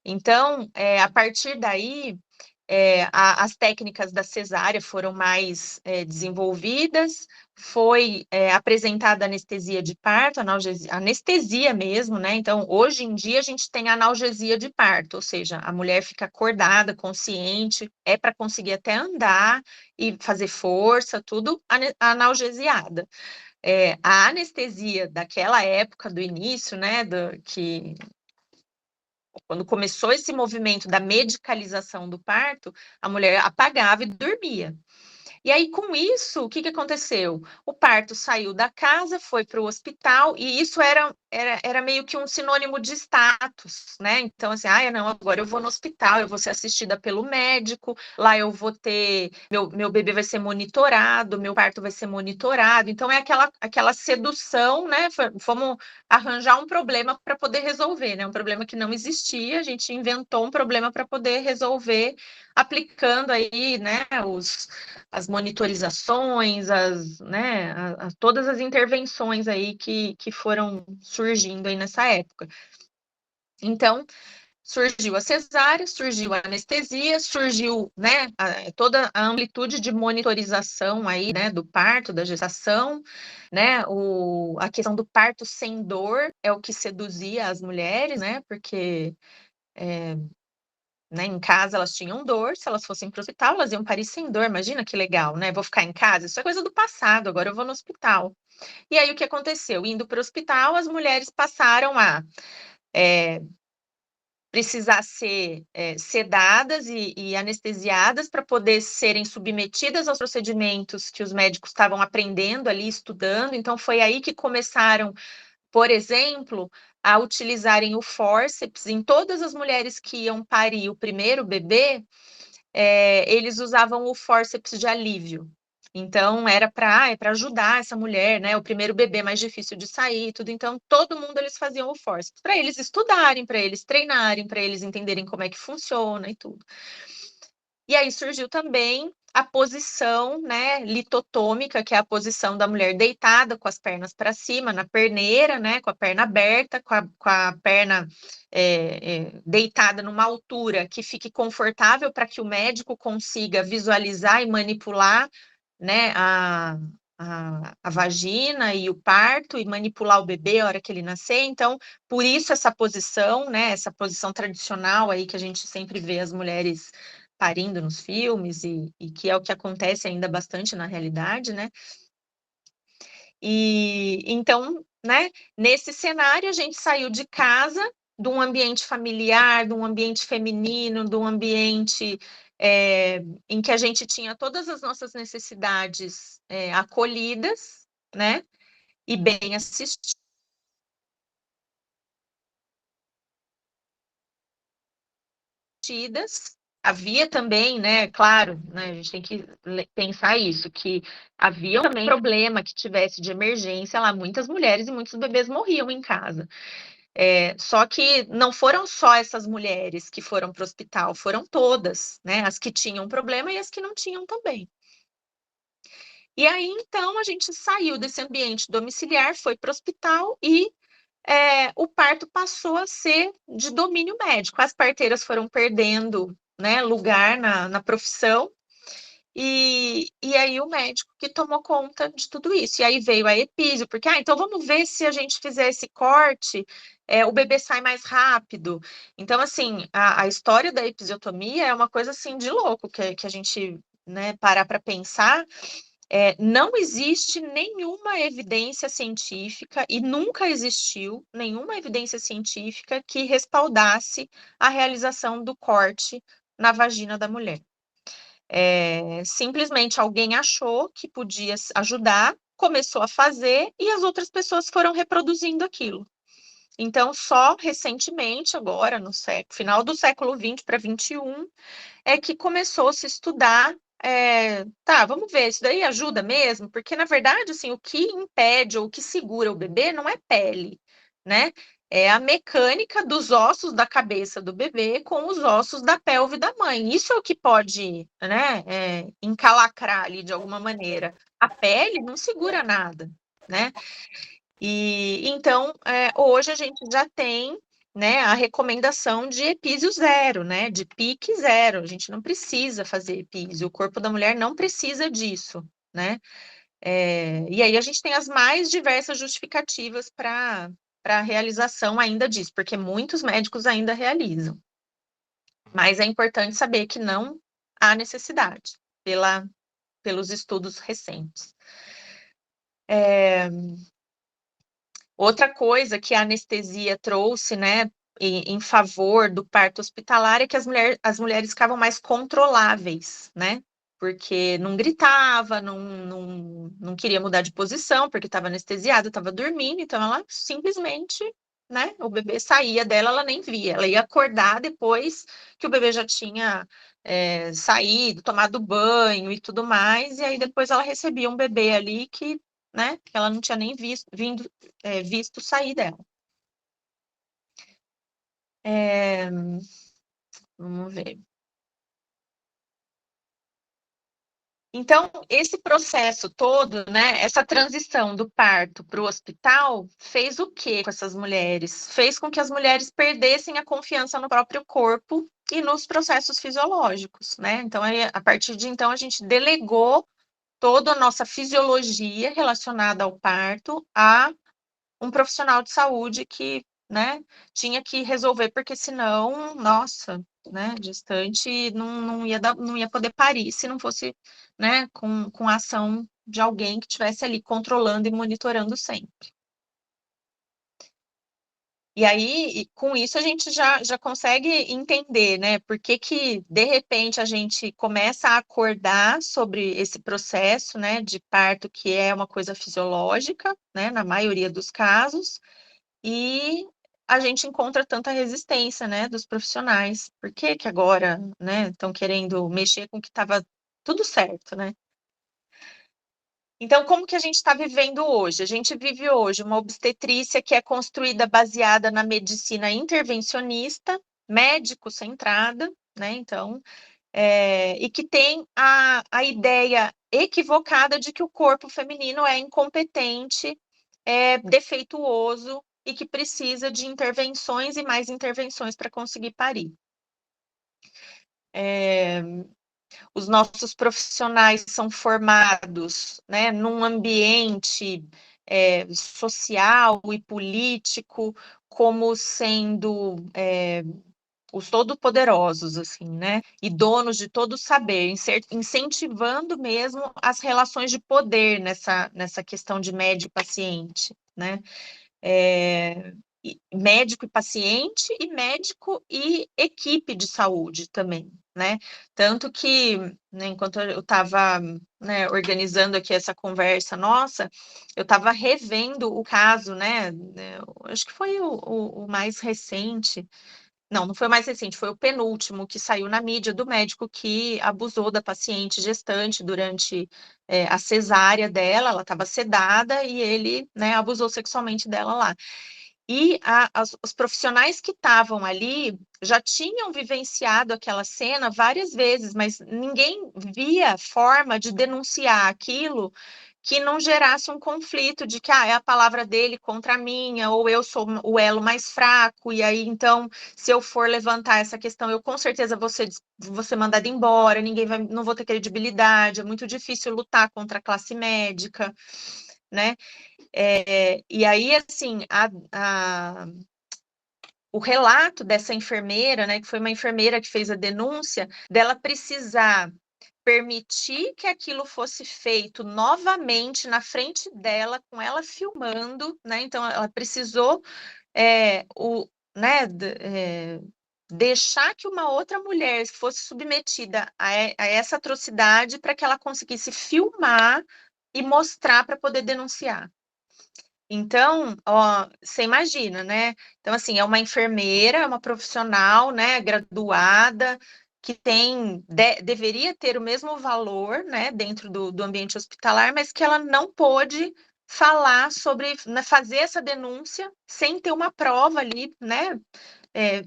Então, a partir daí, as técnicas da cesárea foram mais desenvolvidas, foi apresentada anestesia de parto, anestesia mesmo, né? Então, hoje em dia, a gente tem analgesia de parto, ou seja, a mulher fica acordada, consciente, para conseguir até andar e fazer força, tudo analgesiada. A anestesia daquela época, do início, né, quando começou esse movimento da medicalização do parto, a mulher apagava e dormia. E aí, com isso, o que aconteceu? O parto saiu da casa, foi para o hospital, e isso era meio que um sinônimo de status, né? Então, assim, não, agora eu vou no hospital, eu vou ser assistida pelo médico, lá eu vou ter, meu bebê vai ser monitorado, meu parto vai ser monitorado. Então, é aquela sedução, né? Fomos arranjar um problema para poder resolver, né? Um problema que não existia, a gente inventou um problema para poder resolver, aplicando aí, né, as monitorizações, né, todas as intervenções aí que foram surgindo aí nessa época. Então, surgiu a cesárea, surgiu a anestesia, surgiu, né, toda a amplitude de monitorização aí, né, do parto, da gestação, né, a questão do parto sem dor é o que seduzia as mulheres, né, porque né, em casa elas tinham dor, se elas fossem para o hospital, elas iam parir sem dor. Imagina que legal, né? Vou ficar em casa, isso é coisa do passado, agora eu vou no hospital. E aí o que aconteceu? Indo para o hospital, as mulheres passaram a precisar ser sedadas e anestesiadas para poder serem submetidas aos procedimentos que os médicos estavam aprendendo ali, estudando. Então, foi aí que começaram, por exemplo, a utilizarem o fórceps em todas as mulheres que iam parir o primeiro bebê, eles usavam o fórceps de alívio. Então, era para ajudar essa mulher, né? O primeiro bebê mais difícil de sair e tudo. Então, todo mundo eles faziam o fórceps para eles estudarem, para eles treinarem, para eles entenderem como é que funciona e tudo. E aí surgiu também a posição, né, litotômica, que é a posição da mulher deitada com as pernas para cima, na perneira, né, com a perna aberta, com a perna deitada numa altura que fique confortável para que o médico consiga visualizar e manipular, né, a vagina e o parto e manipular o bebê a hora que ele nascer. Então, por isso essa posição, né, essa posição tradicional aí que a gente sempre vê as mulheres parindo nos filmes e que é o que acontece ainda bastante na realidade, né? E então, né, nesse cenário a gente saiu de casa, de um ambiente familiar, de um ambiente feminino, de um ambiente em que a gente tinha todas as nossas necessidades acolhidas, né, e bem assistidas. Havia também, né, claro, né, a gente tem que pensar isso, que havia também problema que tivesse de emergência lá, muitas mulheres e muitos bebês morriam em casa. Só que não foram só essas mulheres que foram para o hospital, foram todas, né, as que tinham problema e as que não tinham também. E aí, então, a gente saiu desse ambiente domiciliar, foi para o hospital e o parto passou a ser de domínio médico. As parteiras foram perdendo, né, lugar na profissão, e aí o médico que tomou conta de tudo isso. E aí veio a epísio, porque, então vamos ver se a gente fizer esse corte, o bebê sai mais rápido. Então, assim, a história da episiotomia é uma coisa, assim, de louco, que a gente, né, parar para pensar. Não existe nenhuma evidência científica e nunca existiu nenhuma evidência científica que respaldasse a realização do corte na vagina da mulher. Simplesmente alguém achou que podia ajudar, começou a fazer e as outras pessoas foram reproduzindo aquilo. Então, só recentemente, agora, no final do século XX para XXI, é que começou a se estudar. Tá, vamos ver, isso daí ajuda mesmo? Porque, na verdade, assim, o que impede ou o que segura o bebê não é pele, né? É a mecânica dos ossos da cabeça do bebê com os ossos da pelve da mãe. Isso é o que pode, né, encalacrar ali de alguma maneira. A pele não segura nada, né? E então, hoje a gente já tem, né, a recomendação de epísio zero, né, de pique zero. A gente não precisa fazer epísio, o corpo da mulher não precisa disso, né? E aí a gente tem as mais diversas justificativas para a realização ainda disso, porque muitos médicos ainda realizam. Mas é importante saber que não há necessidade, pelos estudos recentes. Outra coisa que a anestesia trouxe, né, em favor do parto hospitalar é que as mulheres ficavam mais controláveis, né? Porque não gritava, não queria mudar de posição, porque estava anestesiada, estava dormindo, então ela simplesmente, né? O bebê saía dela, ela nem via, ela ia acordar depois que o bebê já tinha saído, tomado banho e tudo mais, e aí depois ela recebia um bebê ali que, né, que ela não tinha nem visto sair dela. Vamos ver. Então, esse processo todo, né, essa transição do parto para o hospital, fez o quê com essas mulheres? Fez com que as mulheres perdessem a confiança no próprio corpo e nos processos fisiológicos, né? Então, a partir de então, a gente delegou toda a nossa fisiologia relacionada ao parto a um profissional de saúde que, né, tinha que resolver, porque senão, nossa, né, gestante não ia poder parir se não fosse, né, com a ação de alguém que estivesse ali controlando e monitorando sempre. E aí, com isso, a gente já consegue entender, né? Por que que, de repente, a gente começa a acordar sobre esse processo, né, de parto, que é uma coisa fisiológica, né, na maioria dos casos, e a gente encontra tanta resistência, né, dos profissionais. Por que que agora, né, estão querendo mexer com o que estava tudo certo, né? Então, como que a gente está vivendo hoje? A gente vive hoje uma obstetrícia que é construída baseada na medicina intervencionista, médico-centrada, né? Então, e que tem a ideia equivocada de que o corpo feminino é incompetente, é defeituoso e que precisa de intervenções e mais intervenções para conseguir parir. Os nossos profissionais são formados, né, num ambiente social e político como sendo os todo-poderosos, assim, né, e donos de todo o saber, incentivando mesmo as relações de poder nessa questão de médico-paciente, né, médico e paciente, e médico e equipe de saúde também, né? Tanto que, né, enquanto eu estava, né, organizando aqui essa conversa nossa, eu estava revendo o caso, né? Acho que foi o mais recente. Não foi o mais recente, foi o penúltimo que saiu na mídia do médico que abusou da paciente gestante durante a cesárea dela, ela estava sedada e ele, né, abusou sexualmente dela lá. E os profissionais que estavam ali já tinham vivenciado aquela cena várias vezes, mas ninguém via forma de denunciar aquilo que não gerasse um conflito de que é a palavra dele contra a minha, ou eu sou o elo mais fraco, e aí então, se eu for levantar essa questão, eu com certeza vou ser mandada embora, não vou ter credibilidade, é muito difícil lutar contra a classe médica, né? E aí, assim, o relato dessa enfermeira, né, que foi uma enfermeira que fez a denúncia, dela precisar permitir que aquilo fosse feito novamente na frente dela, com ela filmando, né? Então, ela precisou né, deixar que uma outra mulher fosse submetida a essa atrocidade para que ela conseguisse filmar e mostrar para poder denunciar. Então, ó, você imagina, né? Então, assim, é uma enfermeira, é uma profissional, né, graduada, que deveria ter o mesmo valor, né, dentro do ambiente hospitalar, mas que ela não pôde falar sobre, né, fazer essa denúncia sem ter uma prova ali, né,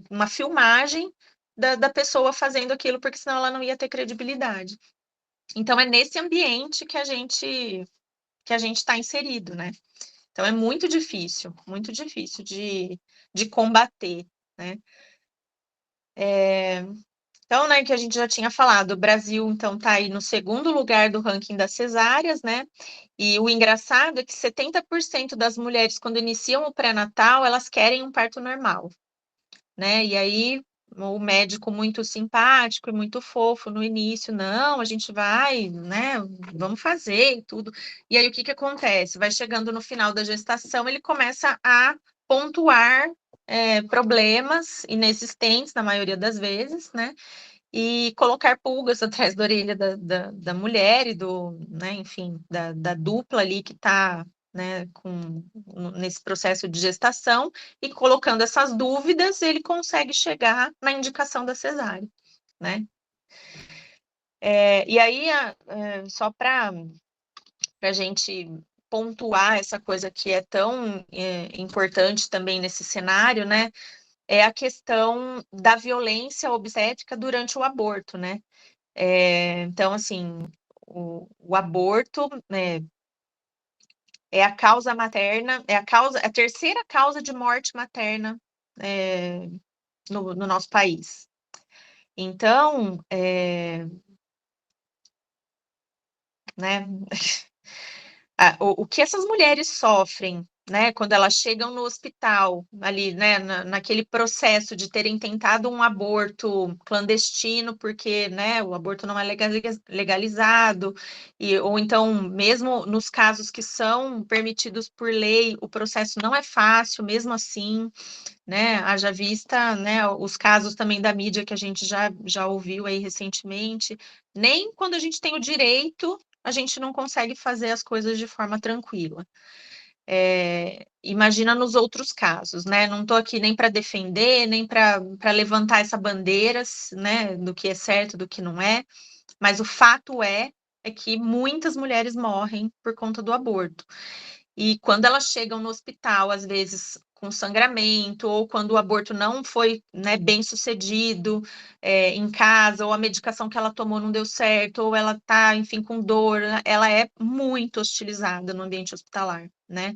uma filmagem da pessoa fazendo aquilo, porque senão ela não ia ter credibilidade. Então, é nesse ambiente que a gente está inserido, né? Então, é muito difícil de combater, né? Então, né, que a gente já tinha falado, o Brasil, então, está aí no segundo lugar do ranking das cesáreas, né? E o engraçado é que 70% das mulheres, quando iniciam o pré-natal, elas querem um parto normal, né? E aí, o médico muito simpático e muito fofo no início, não, a gente vai, né, vamos fazer e tudo. E aí, o que que acontece? Vai chegando no final da gestação, ele começa a pontuar problemas inexistentes, na maioria das vezes, né, e colocar pulgas atrás da orelha da mulher e né, enfim, da dupla ali que está, né, nesse processo de gestação, e colocando essas dúvidas, ele consegue chegar na indicação da cesárea, né? E aí, só para a gente pontuar essa coisa que é tão importante também nesse cenário, né? É a questão da violência obstétrica durante o aborto, né? Então, assim, o aborto é a causa materna, é a terceira causa de morte materna no nosso país. Então, né, o que essas mulheres sofrem né, quando elas chegam no hospital, ali, né, naquele processo de terem tentado um aborto clandestino, porque, né, o aborto não é legalizado, ou então, mesmo nos casos que são permitidos por lei, o processo não é fácil, mesmo assim, né, haja vista, né, os casos também da mídia que a gente já ouviu aí recentemente, nem quando a gente tem o direito, a gente não consegue fazer as coisas de forma tranquila. Imagina nos outros casos, né? Não estou aqui nem para defender, nem para levantar essa bandeira, né, do que é certo, do que não é, mas o fato é que muitas mulheres morrem por conta do aborto. E quando elas chegam no hospital, às vezes com sangramento, ou quando o aborto não foi, né, bem sucedido em casa, ou a medicação que ela tomou não deu certo, ou ela está, enfim, com dor, ela é muito hostilizada no ambiente hospitalar, né?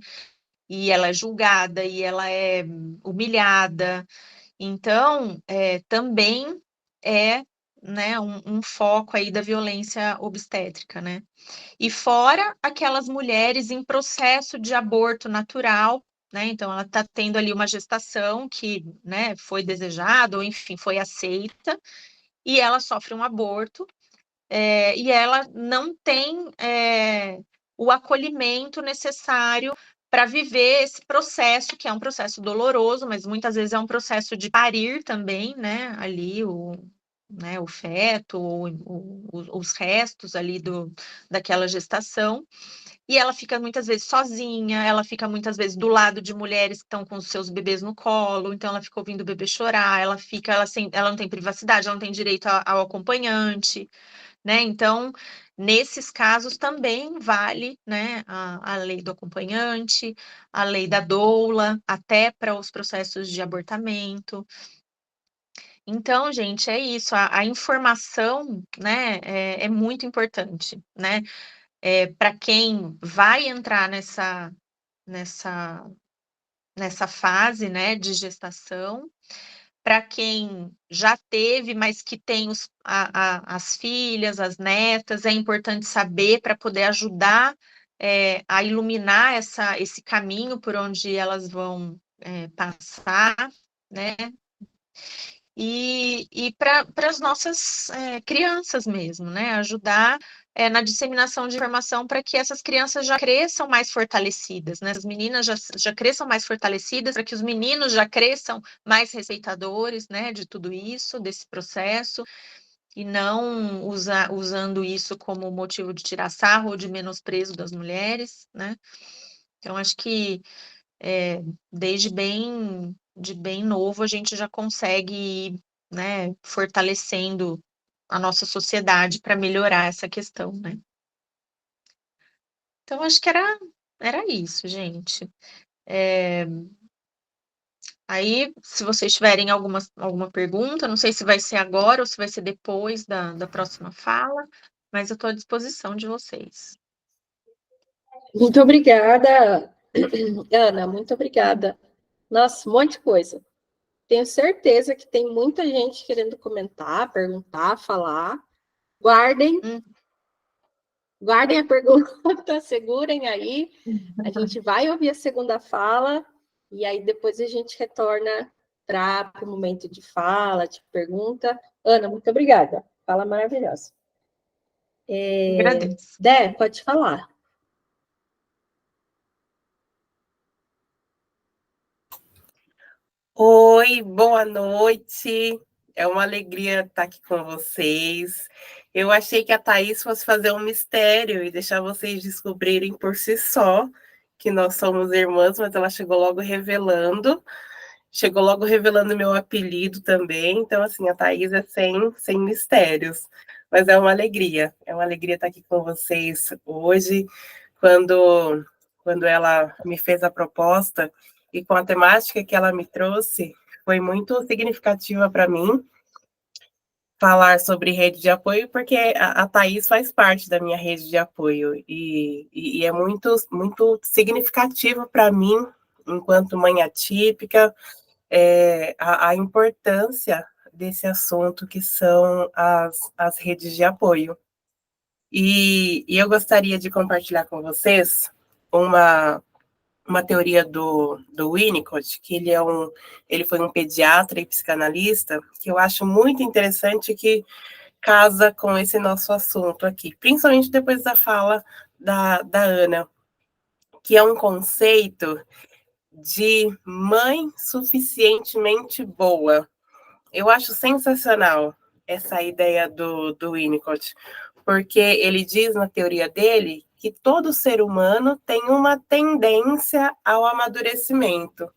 E ela é julgada, e ela é humilhada. Então, também é, né, um foco aí da violência obstétrica, né? E fora aquelas mulheres em processo de aborto natural, né? Então, ela está tendo ali uma gestação que, né, foi desejada, ou enfim, foi aceita, e ela sofre um aborto, e ela não tem o acolhimento necessário para viver esse processo, que é um processo doloroso, mas muitas vezes é um processo de parir também, né? Ali né, o feto, ou os restos ali daquela gestação. E ela fica muitas vezes sozinha, ela fica muitas vezes do lado de mulheres que estão com os seus bebês no colo, então ela fica ouvindo o bebê chorar, ela não tem privacidade, ela não tem direito ao acompanhante, né? Então, nesses casos também vale, né, a lei do acompanhante, a lei da doula, até para os processos de abortamento. Então, gente, é isso, a informação, né, é muito importante, né? Para quem vai entrar nessa, nessa fase, né, de gestação, para quem já teve, mas que tem as filhas, as netas, é importante saber para poder ajudar a iluminar esse caminho por onde elas vão passar, né? E para as nossas crianças mesmo, né? Ajudar na disseminação de informação para que essas crianças já cresçam mais fortalecidas, né? As meninas já cresçam mais fortalecidas, para que os meninos já cresçam mais respeitadores, né? De tudo isso, desse processo, e não usando isso como motivo de tirar sarro ou de menosprezo das mulheres, né? Então, acho que desde de bem novo a gente já consegue ir, né, fortalecendo a nossa sociedade para melhorar essa questão, né? Então, acho que era isso, gente. Aí, se vocês tiverem alguma pergunta, não sei se vai ser agora ou se vai ser depois da próxima fala, mas eu estou à disposição de vocês.
Muito obrigada, Ana, muito obrigada. Nossa, um monte de coisa. Tenho certeza que tem muita gente querendo comentar, perguntar, falar. Guardem a pergunta, segurem aí. A gente vai ouvir a segunda fala e aí depois a gente retorna para o momento de fala, de pergunta. Ana, muito obrigada. Fala maravilhosa.
Agradeço.
Dé, pode falar.
Oi, boa noite. É uma alegria estar aqui com vocês. Eu achei que a Thaís fosse fazer um mistério e deixar vocês descobrirem por si só que nós somos irmãs, mas ela chegou logo revelando meu apelido também. Então, assim, a Thaís é sem mistérios. Mas é uma alegria estar aqui com vocês hoje. Quando ela me fez a proposta, e com a temática que ela me trouxe, foi muito significativa para mim falar sobre rede de apoio, porque a Thaís faz parte da minha rede de apoio, e é muito, muito significativo para mim, enquanto mãe atípica, a importância desse assunto, que são as redes de apoio. E eu gostaria de compartilhar com vocês uma teoria do Winnicott, que ele foi um pediatra e psicanalista, que eu acho muito interessante, que casa com esse nosso assunto aqui, principalmente depois da fala da Ana, que é um conceito de mãe suficientemente boa. Eu acho sensacional essa ideia do Winnicott, porque ele diz na teoria dele que todo ser humano tem uma tendência ao amadurecimento.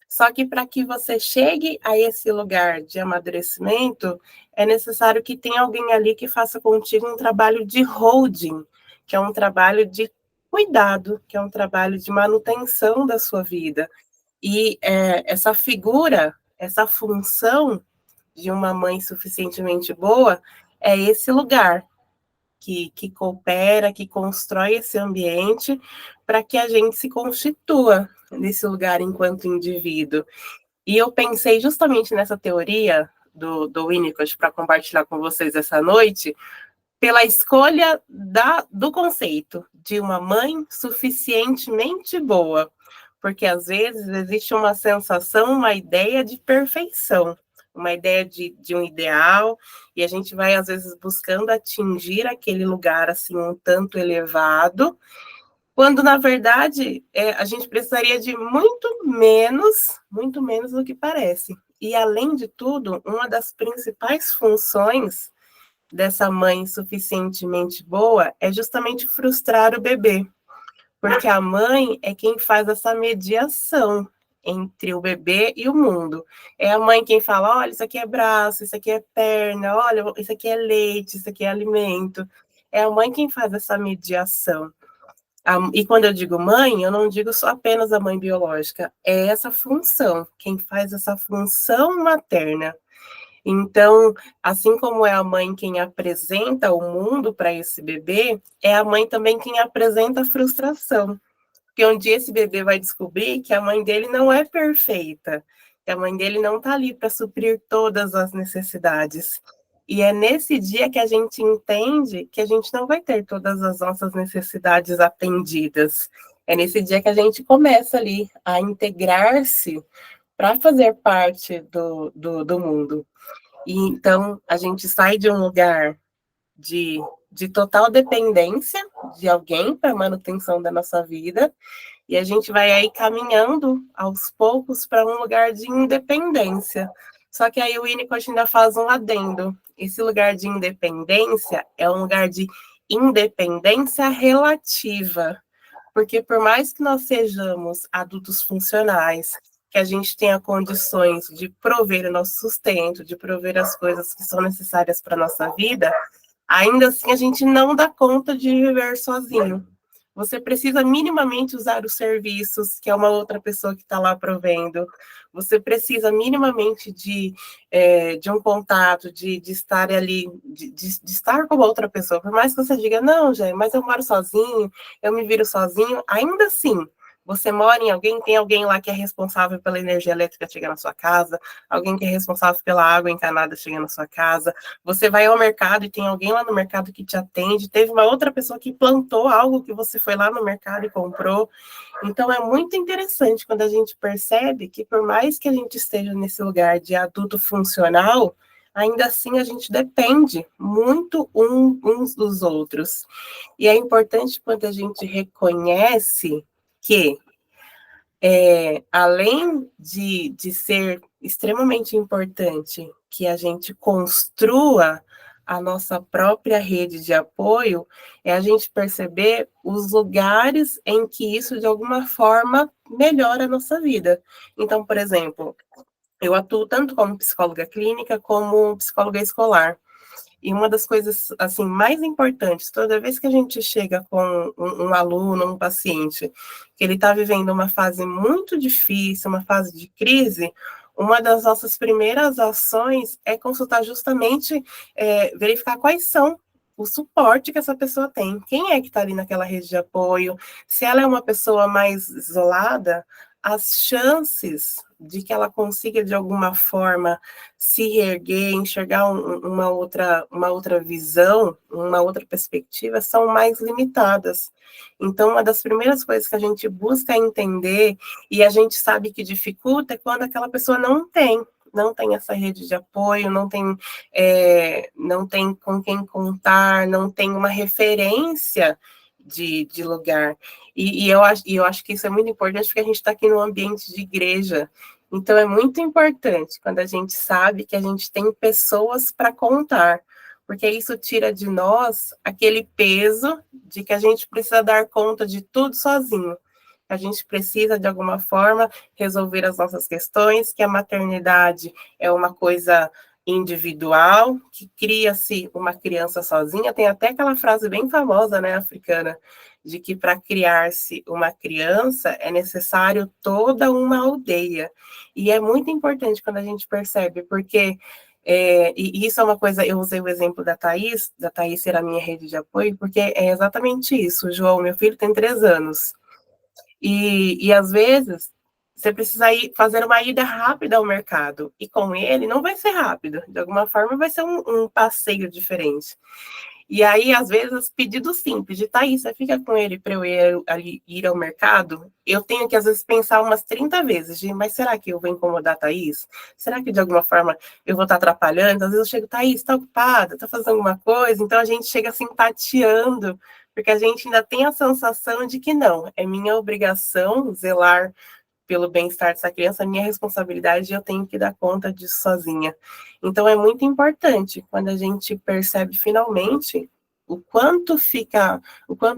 Só que para que você chegue a esse lugar de amadurecimento, é necessário que tenha alguém ali que faça contigo um trabalho de holding, que é um trabalho de cuidado, que é um trabalho de manutenção da sua vida. E essa figura, essa função de uma mãe suficientemente boa é esse lugar que coopera, que constrói esse ambiente para que a gente se constitua nesse lugar enquanto indivíduo. E eu pensei justamente nessa teoria do Winnicott para compartilhar com vocês essa noite, pela escolha do conceito de uma mãe suficientemente boa, porque às vezes existe uma sensação, uma ideia de perfeição, uma ideia de um ideal, e a gente vai às vezes buscando atingir aquele lugar assim um tanto elevado, quando na verdade a gente precisaria de muito menos do que parece. E além de tudo, uma das principais funções dessa mãe suficientemente boa é justamente frustrar o bebê, porque a mãe é quem faz essa mediação entre o bebê e o mundo. É a mãe quem fala, olha, isso aqui é braço, isso aqui é perna, olha, isso aqui é leite, isso aqui é alimento. É a mãe quem faz essa mediação. E quando eu digo mãe, eu não digo só apenas a mãe biológica, é essa função, quem faz essa função materna. Então, assim como é a mãe quem apresenta o mundo para esse bebê, é a mãe também quem apresenta a frustração. Porque um dia esse bebê vai descobrir que a mãe dele não é perfeita, que a mãe dele não está ali para suprir todas as necessidades. E é nesse dia que a gente entende que a gente não vai ter todas as nossas necessidades atendidas. É nesse dia que a gente começa ali a integrar-se para fazer parte do mundo. E então a gente sai de um lugar de total dependência de alguém para a manutenção da nossa vida, e a gente vai aí caminhando aos poucos para um lugar de independência. Só que aí o Winnicott ainda faz um adendo. Esse lugar de independência é um lugar de independência relativa, porque por mais que nós sejamos adultos funcionais, que a gente tenha condições de prover o nosso sustento, de prover as coisas que são necessárias para a nossa vida, ainda assim a gente não dá conta de viver sozinho. Você precisa minimamente usar os serviços que é uma outra pessoa que está lá provendo. Você precisa minimamente de um contato, de estar ali, de estar com outra pessoa. Por mais que você diga, não, Jé, mas eu moro sozinho, eu me viro sozinho, ainda assim, você mora em alguém, tem alguém lá que é responsável pela energia elétrica chegar na sua casa, alguém que é responsável pela água encanada chegar na sua casa, você vai ao mercado e tem alguém lá no mercado que te atende, teve uma outra pessoa que plantou algo que você foi lá no mercado e comprou. Então é muito interessante quando a gente percebe que por mais que a gente esteja nesse lugar de adulto funcional, ainda assim a gente depende muito uns dos outros. E é importante quando a gente reconhece que, além de ser extremamente importante que a gente construa a nossa própria rede de apoio, é a gente perceber os lugares em que isso, de alguma forma, melhora a nossa vida. Então, por exemplo, eu atuo tanto como psicóloga clínica como psicóloga escolar. E uma das coisas assim mais importantes, toda vez que a gente chega com um aluno, um paciente, que ele está vivendo uma fase muito difícil, uma fase de crise, uma das nossas primeiras ações é consultar justamente, verificar quais são o suporte que essa pessoa tem. Quem é que está ali naquela rede de apoio? Se ela é uma pessoa mais isolada, as chances de que ela consiga, de alguma forma, se reerguer, enxergar uma outra visão, uma outra perspectiva, são mais limitadas. Então, uma das primeiras coisas que a gente busca entender, e a gente sabe que dificulta, é quando aquela pessoa não tem essa rede de apoio, não tem com quem contar, não tem uma referência de lugar. E eu acho que isso é muito importante, porque a gente está aqui no ambiente de igreja. Então, é muito importante quando a gente sabe que a gente tem pessoas para contar, porque isso tira de nós aquele peso de que a gente precisa dar conta de tudo sozinho. A gente precisa, de alguma forma, resolver as nossas questões, que a maternidade é uma coisa individual, que cria-se uma criança sozinha. Tem até aquela frase bem famosa, né, africana, de que para criar-se uma criança é necessário toda uma aldeia. E é muito importante quando a gente percebe, porque... e isso é uma coisa, eu usei o exemplo da Thaís ser a minha rede de apoio, porque é exatamente isso. O João, meu filho, tem 3 anos. E às vezes, você precisa fazer uma ida rápida ao mercado. E com ele, não vai ser rápido. De alguma forma, vai ser um passeio diferente. E aí, às vezes, pedido simples, de Thaís, você fica com ele para eu ir ao mercado? Eu tenho que, às vezes, pensar umas 30 vezes, mas será que eu vou incomodar a Thaís? Será que, de alguma forma, eu vou estar atrapalhando? Às vezes eu chego, Thaís, está ocupada? Está fazendo alguma coisa? Então, a gente chega simpatia, porque a gente ainda tem a sensação de que não, é minha obrigação zelar pelo bem-estar dessa criança, minha responsabilidade, eu tenho que dar conta disso sozinha. Então, é muito importante quando a gente percebe finalmente o quanto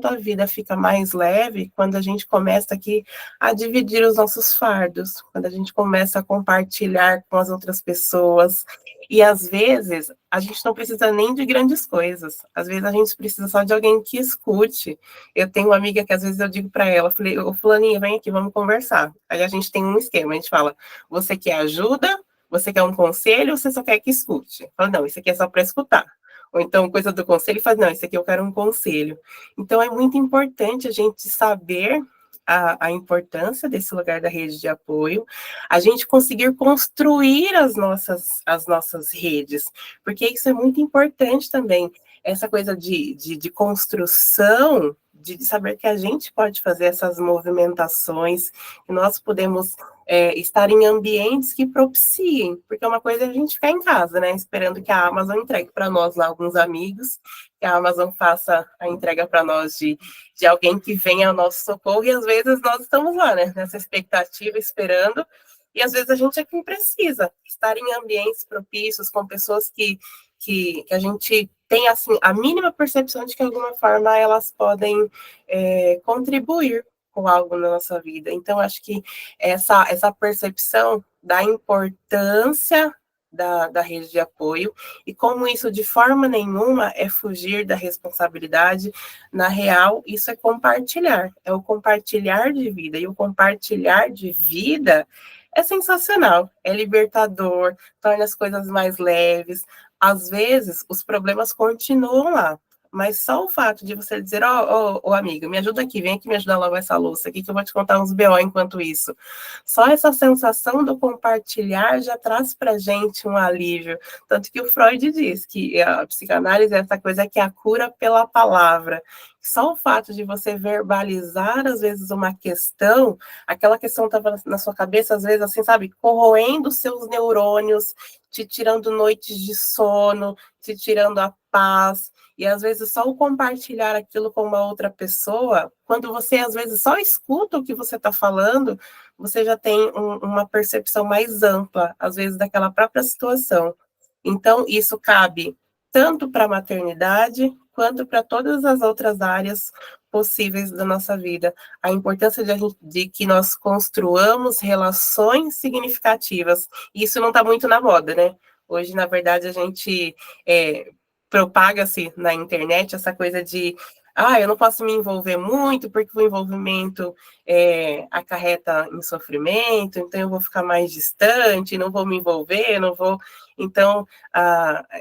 a vida fica mais leve quando a gente começa aqui a dividir os nossos fardos, quando a gente começa a compartilhar com as outras pessoas. E às vezes a gente não precisa nem de grandes coisas. Às vezes a gente precisa só de alguém que escute. Eu tenho uma amiga que às vezes eu digo para ela, falei, ô fulaninha, vem aqui, vamos conversar. Aí a gente tem um esquema, a gente fala, você quer ajuda? Você quer um conselho ou você só quer que escute? Fala, não, isso aqui é só para escutar. Ou então, coisa do conselho, faz, não, isso aqui eu quero um conselho. Então, é muito importante a gente saber a importância desse lugar da rede de apoio, a gente conseguir construir as nossas redes, porque isso é muito importante também, essa coisa de construção, de saber que a gente pode fazer essas movimentações, que nós podemos estar em ambientes que propiciem, porque uma coisa é a gente ficar em casa, né, esperando que a Amazon entregue para nós lá alguns amigos, que a Amazon faça a entrega para nós de alguém que venha ao nosso socorro, e às vezes nós estamos lá, né, nessa expectativa, esperando, e às vezes a gente é quem precisa estar em ambientes propícios, com pessoas que a gente tem, assim, a mínima percepção de que, de alguma forma, elas podem contribuir com algo na nossa vida. Então, acho que essa percepção da importância da rede de apoio, e como isso de forma nenhuma é fugir da responsabilidade, na real, isso é o compartilhar de vida, e o compartilhar de vida é sensacional, é libertador, torna as coisas mais leves. Às vezes, os problemas continuam lá, mas só o fato de você dizer, ó, amigo, me ajuda aqui, vem aqui me ajudar a lavar essa louça aqui, que eu vou te contar uns BO enquanto isso. Só essa sensação do compartilhar já traz pra gente um alívio. Tanto que o Freud diz que a psicanálise é essa coisa que é a cura pela palavra. Só o fato de você verbalizar, às vezes, uma questão, aquela questão estava na sua cabeça, às vezes, assim, sabe, corroendo os seus neurônios, te tirando noites de sono, te tirando a paz. E às vezes só o compartilhar aquilo com uma outra pessoa, quando você às vezes só escuta o que você está falando, você já tem uma percepção mais ampla, às vezes, daquela própria situação. Então, isso cabe tanto para a maternidade, quanto para todas as outras áreas possíveis da nossa vida. A importância de que nós construamos relações significativas. Isso não está muito na moda, né? Hoje, na verdade, a gente propaga-se na internet essa coisa de eu não posso me envolver muito, porque o envolvimento acarreta em sofrimento, então eu vou ficar mais distante, não vou me envolver, não vou... Então,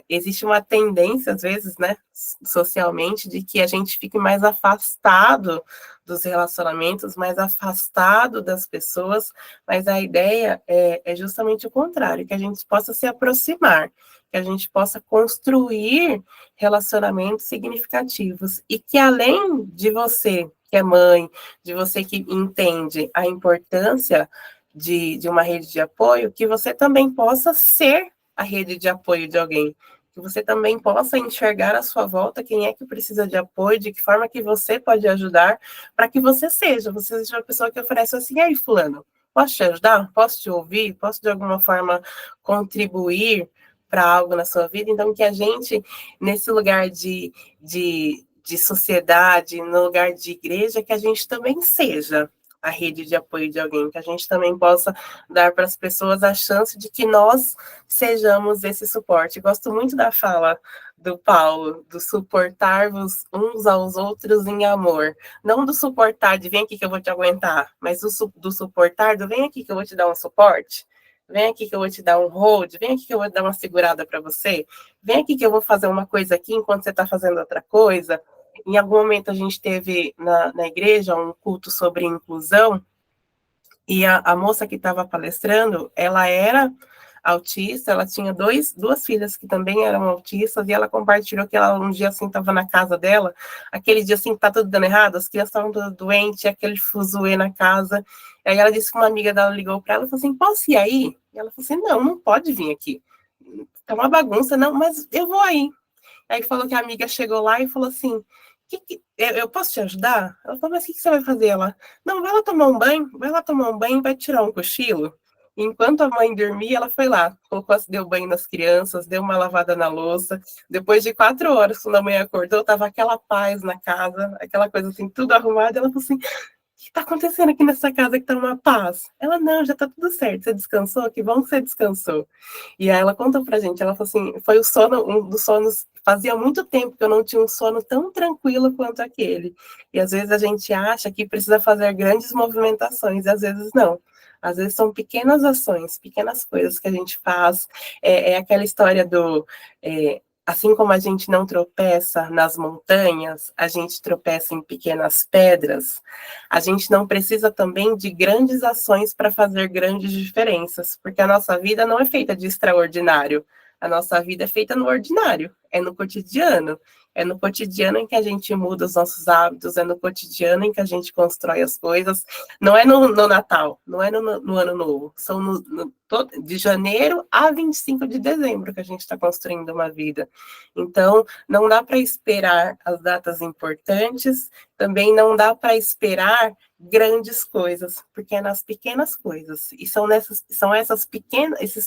existe uma tendência, às vezes, né, socialmente, de que a gente fique mais afastado dos relacionamentos, mais afastado das pessoas, mas a ideia é justamente o contrário, que a gente possa se aproximar, que a gente possa construir relacionamentos significativos, e que além de você, que é mãe, de você que entende a importância de uma rede de apoio, que você também possa ser a rede de apoio de alguém, que você também possa enxergar à sua volta quem é que precisa de apoio, de que forma que você pode ajudar, para que você seja uma pessoa que oferece assim, aí fulano, posso te ajudar? Posso te ouvir? Posso de alguma forma contribuir para algo na sua vida? Então, que a gente, nesse lugar de sociedade, no lugar de igreja, que a gente também seja a rede de apoio de alguém, que a gente também possa dar para as pessoas a chance de que nós sejamos esse suporte. Gosto muito da fala do Paulo, do suportar-vos uns aos outros em amor. Não do suportar de vem aqui que eu vou te aguentar, mas do suportar do vem aqui que eu vou te dar um suporte. Vem aqui que eu vou te dar um hold, vem aqui que eu vou dar uma segurada para você, vem aqui que eu vou fazer uma coisa aqui enquanto você está fazendo outra coisa. Em algum momento a gente teve na igreja um culto sobre inclusão, e a moça que estava palestrando, ela era autista, ela tinha duas filhas que também eram autistas, e ela compartilhou que ela um dia assim estava na casa dela, aquele dia assim que tá tudo dando errado, as crianças estavam todas doentes, aquele fuzuê na casa. Aí ela disse que uma amiga dela ligou para ela e falou assim, posso ir aí? E ela falou assim, não pode vir aqui, tá uma bagunça, não, mas eu vou aí. Aí falou que a amiga chegou lá e falou assim, eu posso te ajudar? Ela falou, mas o que você vai fazer? Ela, não, vai lá tomar um banho, vai tirar um cochilo. E enquanto a mãe dormia, ela foi lá, deu banho nas crianças, deu uma lavada na louça. Depois de 4 horas, quando a mãe acordou, tava aquela paz na casa, aquela coisa assim, tudo arrumado. Ela falou assim, o que está acontecendo aqui nessa casa que está uma paz? Ela, não, já está tudo certo, você descansou? Que bom que você descansou. E aí ela contou pra gente, ela falou assim, foi o sono, um dos sonos, fazia muito tempo que eu não tinha um sono tão tranquilo quanto aquele. E às vezes a gente acha que precisa fazer grandes movimentações, e às vezes não. Às vezes são pequenas ações, pequenas coisas que a gente faz. É aquela história do... assim como a gente não tropeça nas montanhas, a gente tropeça em pequenas pedras, a gente não precisa também de grandes ações para fazer grandes diferenças, porque a nossa vida não é feita de extraordinário, a nossa vida é feita no ordinário, é no cotidiano em que a gente muda os nossos hábitos, é no cotidiano em que a gente constrói as coisas, não é no Natal, não é no Ano Novo, são de janeiro a 25 de dezembro que a gente está construindo uma vida. Então, não dá para esperar as datas importantes, também não dá para esperar grandes coisas, porque é nas pequenas coisas, e são esses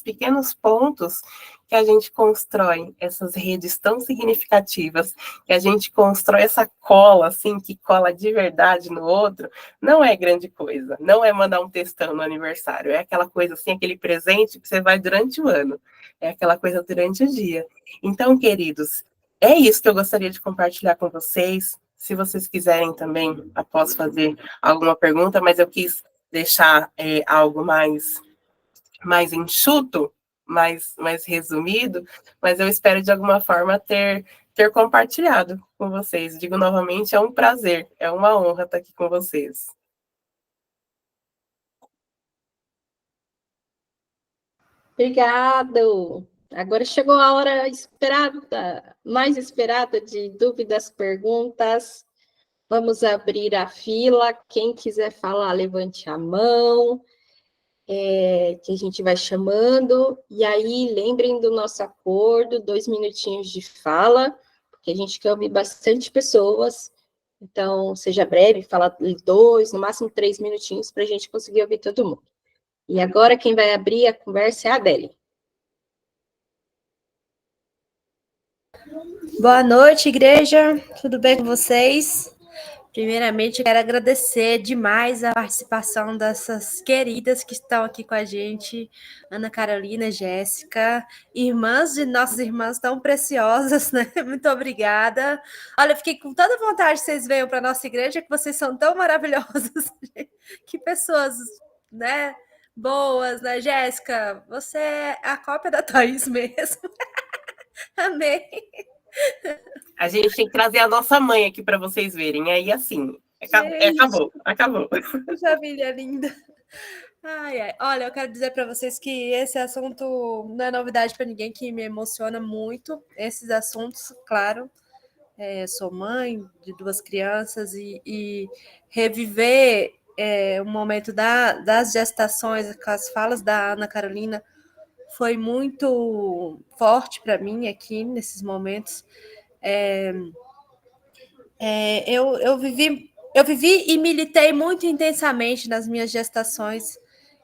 pequenos pontos que a gente constrói essas redes tão significativas, que a gente constrói essa cola, assim, que cola de verdade no outro. Não é grande coisa, não é mandar um textão no aniversário, é aquela coisa assim, aquele presente que você vai durante o ano, é aquela coisa durante o dia. Então, queridos, é isso que eu gostaria de compartilhar com vocês. Se vocês quiserem também, após fazer alguma pergunta, mas eu quis deixar algo mais enxuto, mais resumido, mas eu espero de alguma forma ter compartilhado com vocês. Digo novamente, é um prazer, é uma honra estar aqui com vocês.
Obrigado. Agora chegou a hora esperada, mais esperada de dúvidas, perguntas. Vamos abrir a fila. Quem quiser falar, levante a mão, que a gente vai chamando. E aí, lembrem do nosso acordo, 2 minutinhos de fala, porque a gente quer ouvir bastante pessoas. Então, seja breve, fala 2, no máximo 3 minutinhos, para a gente conseguir ouvir todo mundo. E agora, quem vai abrir a conversa é a Adele.
Boa noite, igreja. Tudo bem com vocês?
Primeiramente, eu quero agradecer demais a participação dessas queridas que estão aqui com a gente, Ana Carolina, Jéssica, irmãs de nossas irmãs tão preciosas, né? Muito obrigada. Olha, eu fiquei com toda vontade que vocês venham para a nossa igreja, que vocês são tão maravilhosas. Que pessoas, né? Boas, né? Jéssica, você é a cópia da Thaís mesmo. Amei.
A gente tem que trazer a nossa mãe aqui para vocês verem. Aí, assim, acabou.
Que família linda. Ai, ai. Olha, eu quero dizer para vocês que esse assunto não é novidade para ninguém, que me emociona muito. Esses assuntos, claro. Sou mãe de 2 crianças e reviver o momento das gestações, com as falas da Ana Carolina, foi muito forte para mim aqui nesses momentos. Eu vivi e militei muito intensamente nas minhas gestações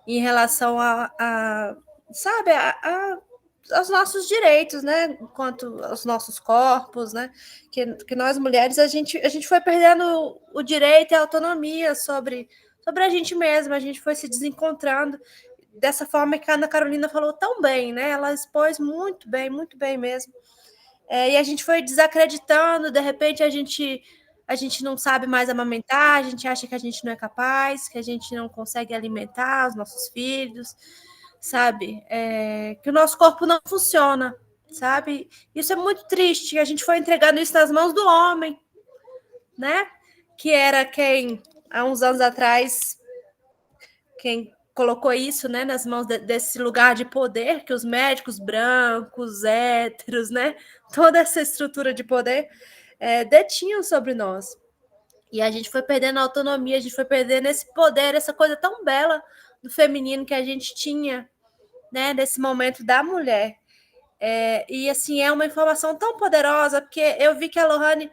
em relação sabe, aos nossos direitos, né? Quanto aos nossos corpos, né? Que nós mulheres a gente foi perdendo o direito e a autonomia sobre a gente mesma, a gente foi se desencontrando dessa forma que a Ana Carolina falou tão bem, né? Ela expôs muito bem mesmo. E a gente foi desacreditando, de repente a gente não sabe mais amamentar, a gente acha que a gente não é capaz, que a gente não consegue alimentar os nossos filhos, sabe? Que o nosso corpo não funciona, sabe? Isso é muito triste, a gente foi entregando isso nas mãos do homem, né? Que era quem, há uns anos atrás, quem colocou isso, né, nas mãos desse lugar de poder que os médicos brancos, héteros, né, toda essa estrutura de poder detinham sobre nós. E a gente foi perdendo a autonomia, a gente foi perdendo esse poder, essa coisa tão bela do feminino que a gente tinha, né, nesse momento da mulher. E assim, é uma informação tão poderosa, porque eu vi que a Lohane,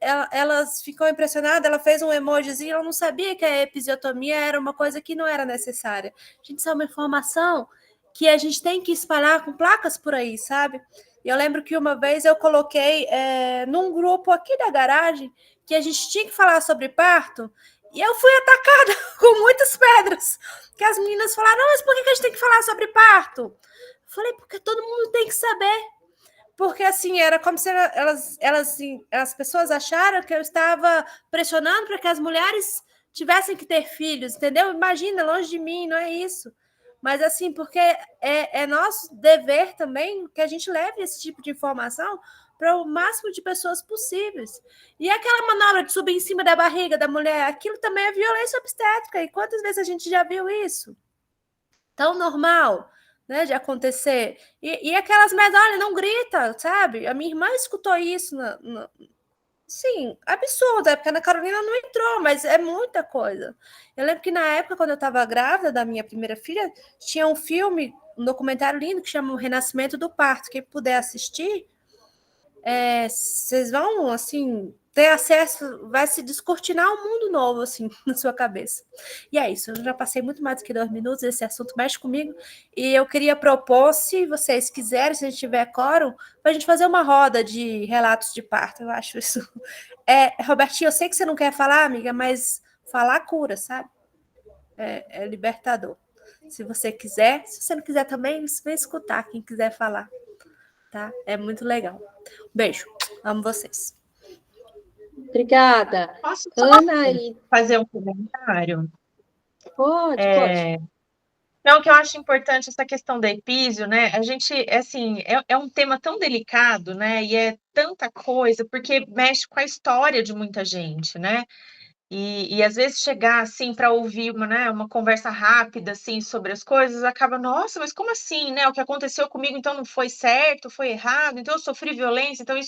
ela ficou impressionada, ela fez um emojizinho, ela não sabia que a episiotomia era uma coisa que não era necessária. Gente, isso é uma informação que a gente tem que espalhar com placas por aí, sabe? E eu lembro que uma vez eu coloquei num grupo aqui da garagem que a gente tinha que falar sobre parto, e eu fui atacada com muitas pedras, que as meninas falaram, não, mas por que a gente tem que falar sobre parto? Eu falei, porque todo mundo tem que saber. Porque, assim, era como se as pessoas acharam que eu estava pressionando para que as mulheres tivessem que ter filhos, entendeu? Imagina, longe de mim, não é isso. Mas, assim, porque é nosso dever também que a gente leve esse tipo de informação para o máximo de pessoas possíveis. E aquela manobra de subir em cima da barriga da mulher, aquilo também é violência obstétrica. E quantas vezes a gente já viu isso? Tão normal, né, de acontecer. E aquelas mulheres, olha, não grita, sabe? A minha irmã escutou isso. Sim, absurdo, porque a Ana Carolina não entrou, mas é muita coisa. Eu lembro que na época, quando eu estava grávida da minha primeira filha, tinha um filme, um documentário lindo que chama O Renascimento do Parto. Quem puder assistir, vocês vão, assim, ter acesso, vai se descortinar um mundo novo, assim, na sua cabeça. E é isso, eu já passei muito mais do que 2 minutos, esse assunto mexe comigo, e eu queria propor, se vocês quiserem, se a gente tiver quórum, para a gente fazer uma roda de relatos de parto, eu acho isso. Robertinho, eu sei que você não quer falar, amiga, mas falar cura, sabe? É libertador. Se você quiser, se você não quiser também, vem escutar, quem quiser falar. Tá? É muito legal. Beijo. Amo vocês.
Obrigada.
Posso
Ana
fazer um comentário?
Pode.
Não, que eu acho importante essa questão da epísio, né? A gente, assim, é um tema tão delicado, né? E é tanta coisa, porque mexe com a história de muita gente, né? E às vezes chegar assim para ouvir uma conversa rápida assim sobre as coisas, acaba, nossa, mas como assim, né? O que aconteceu comigo então não foi certo, foi errado, então eu sofri violência, então isso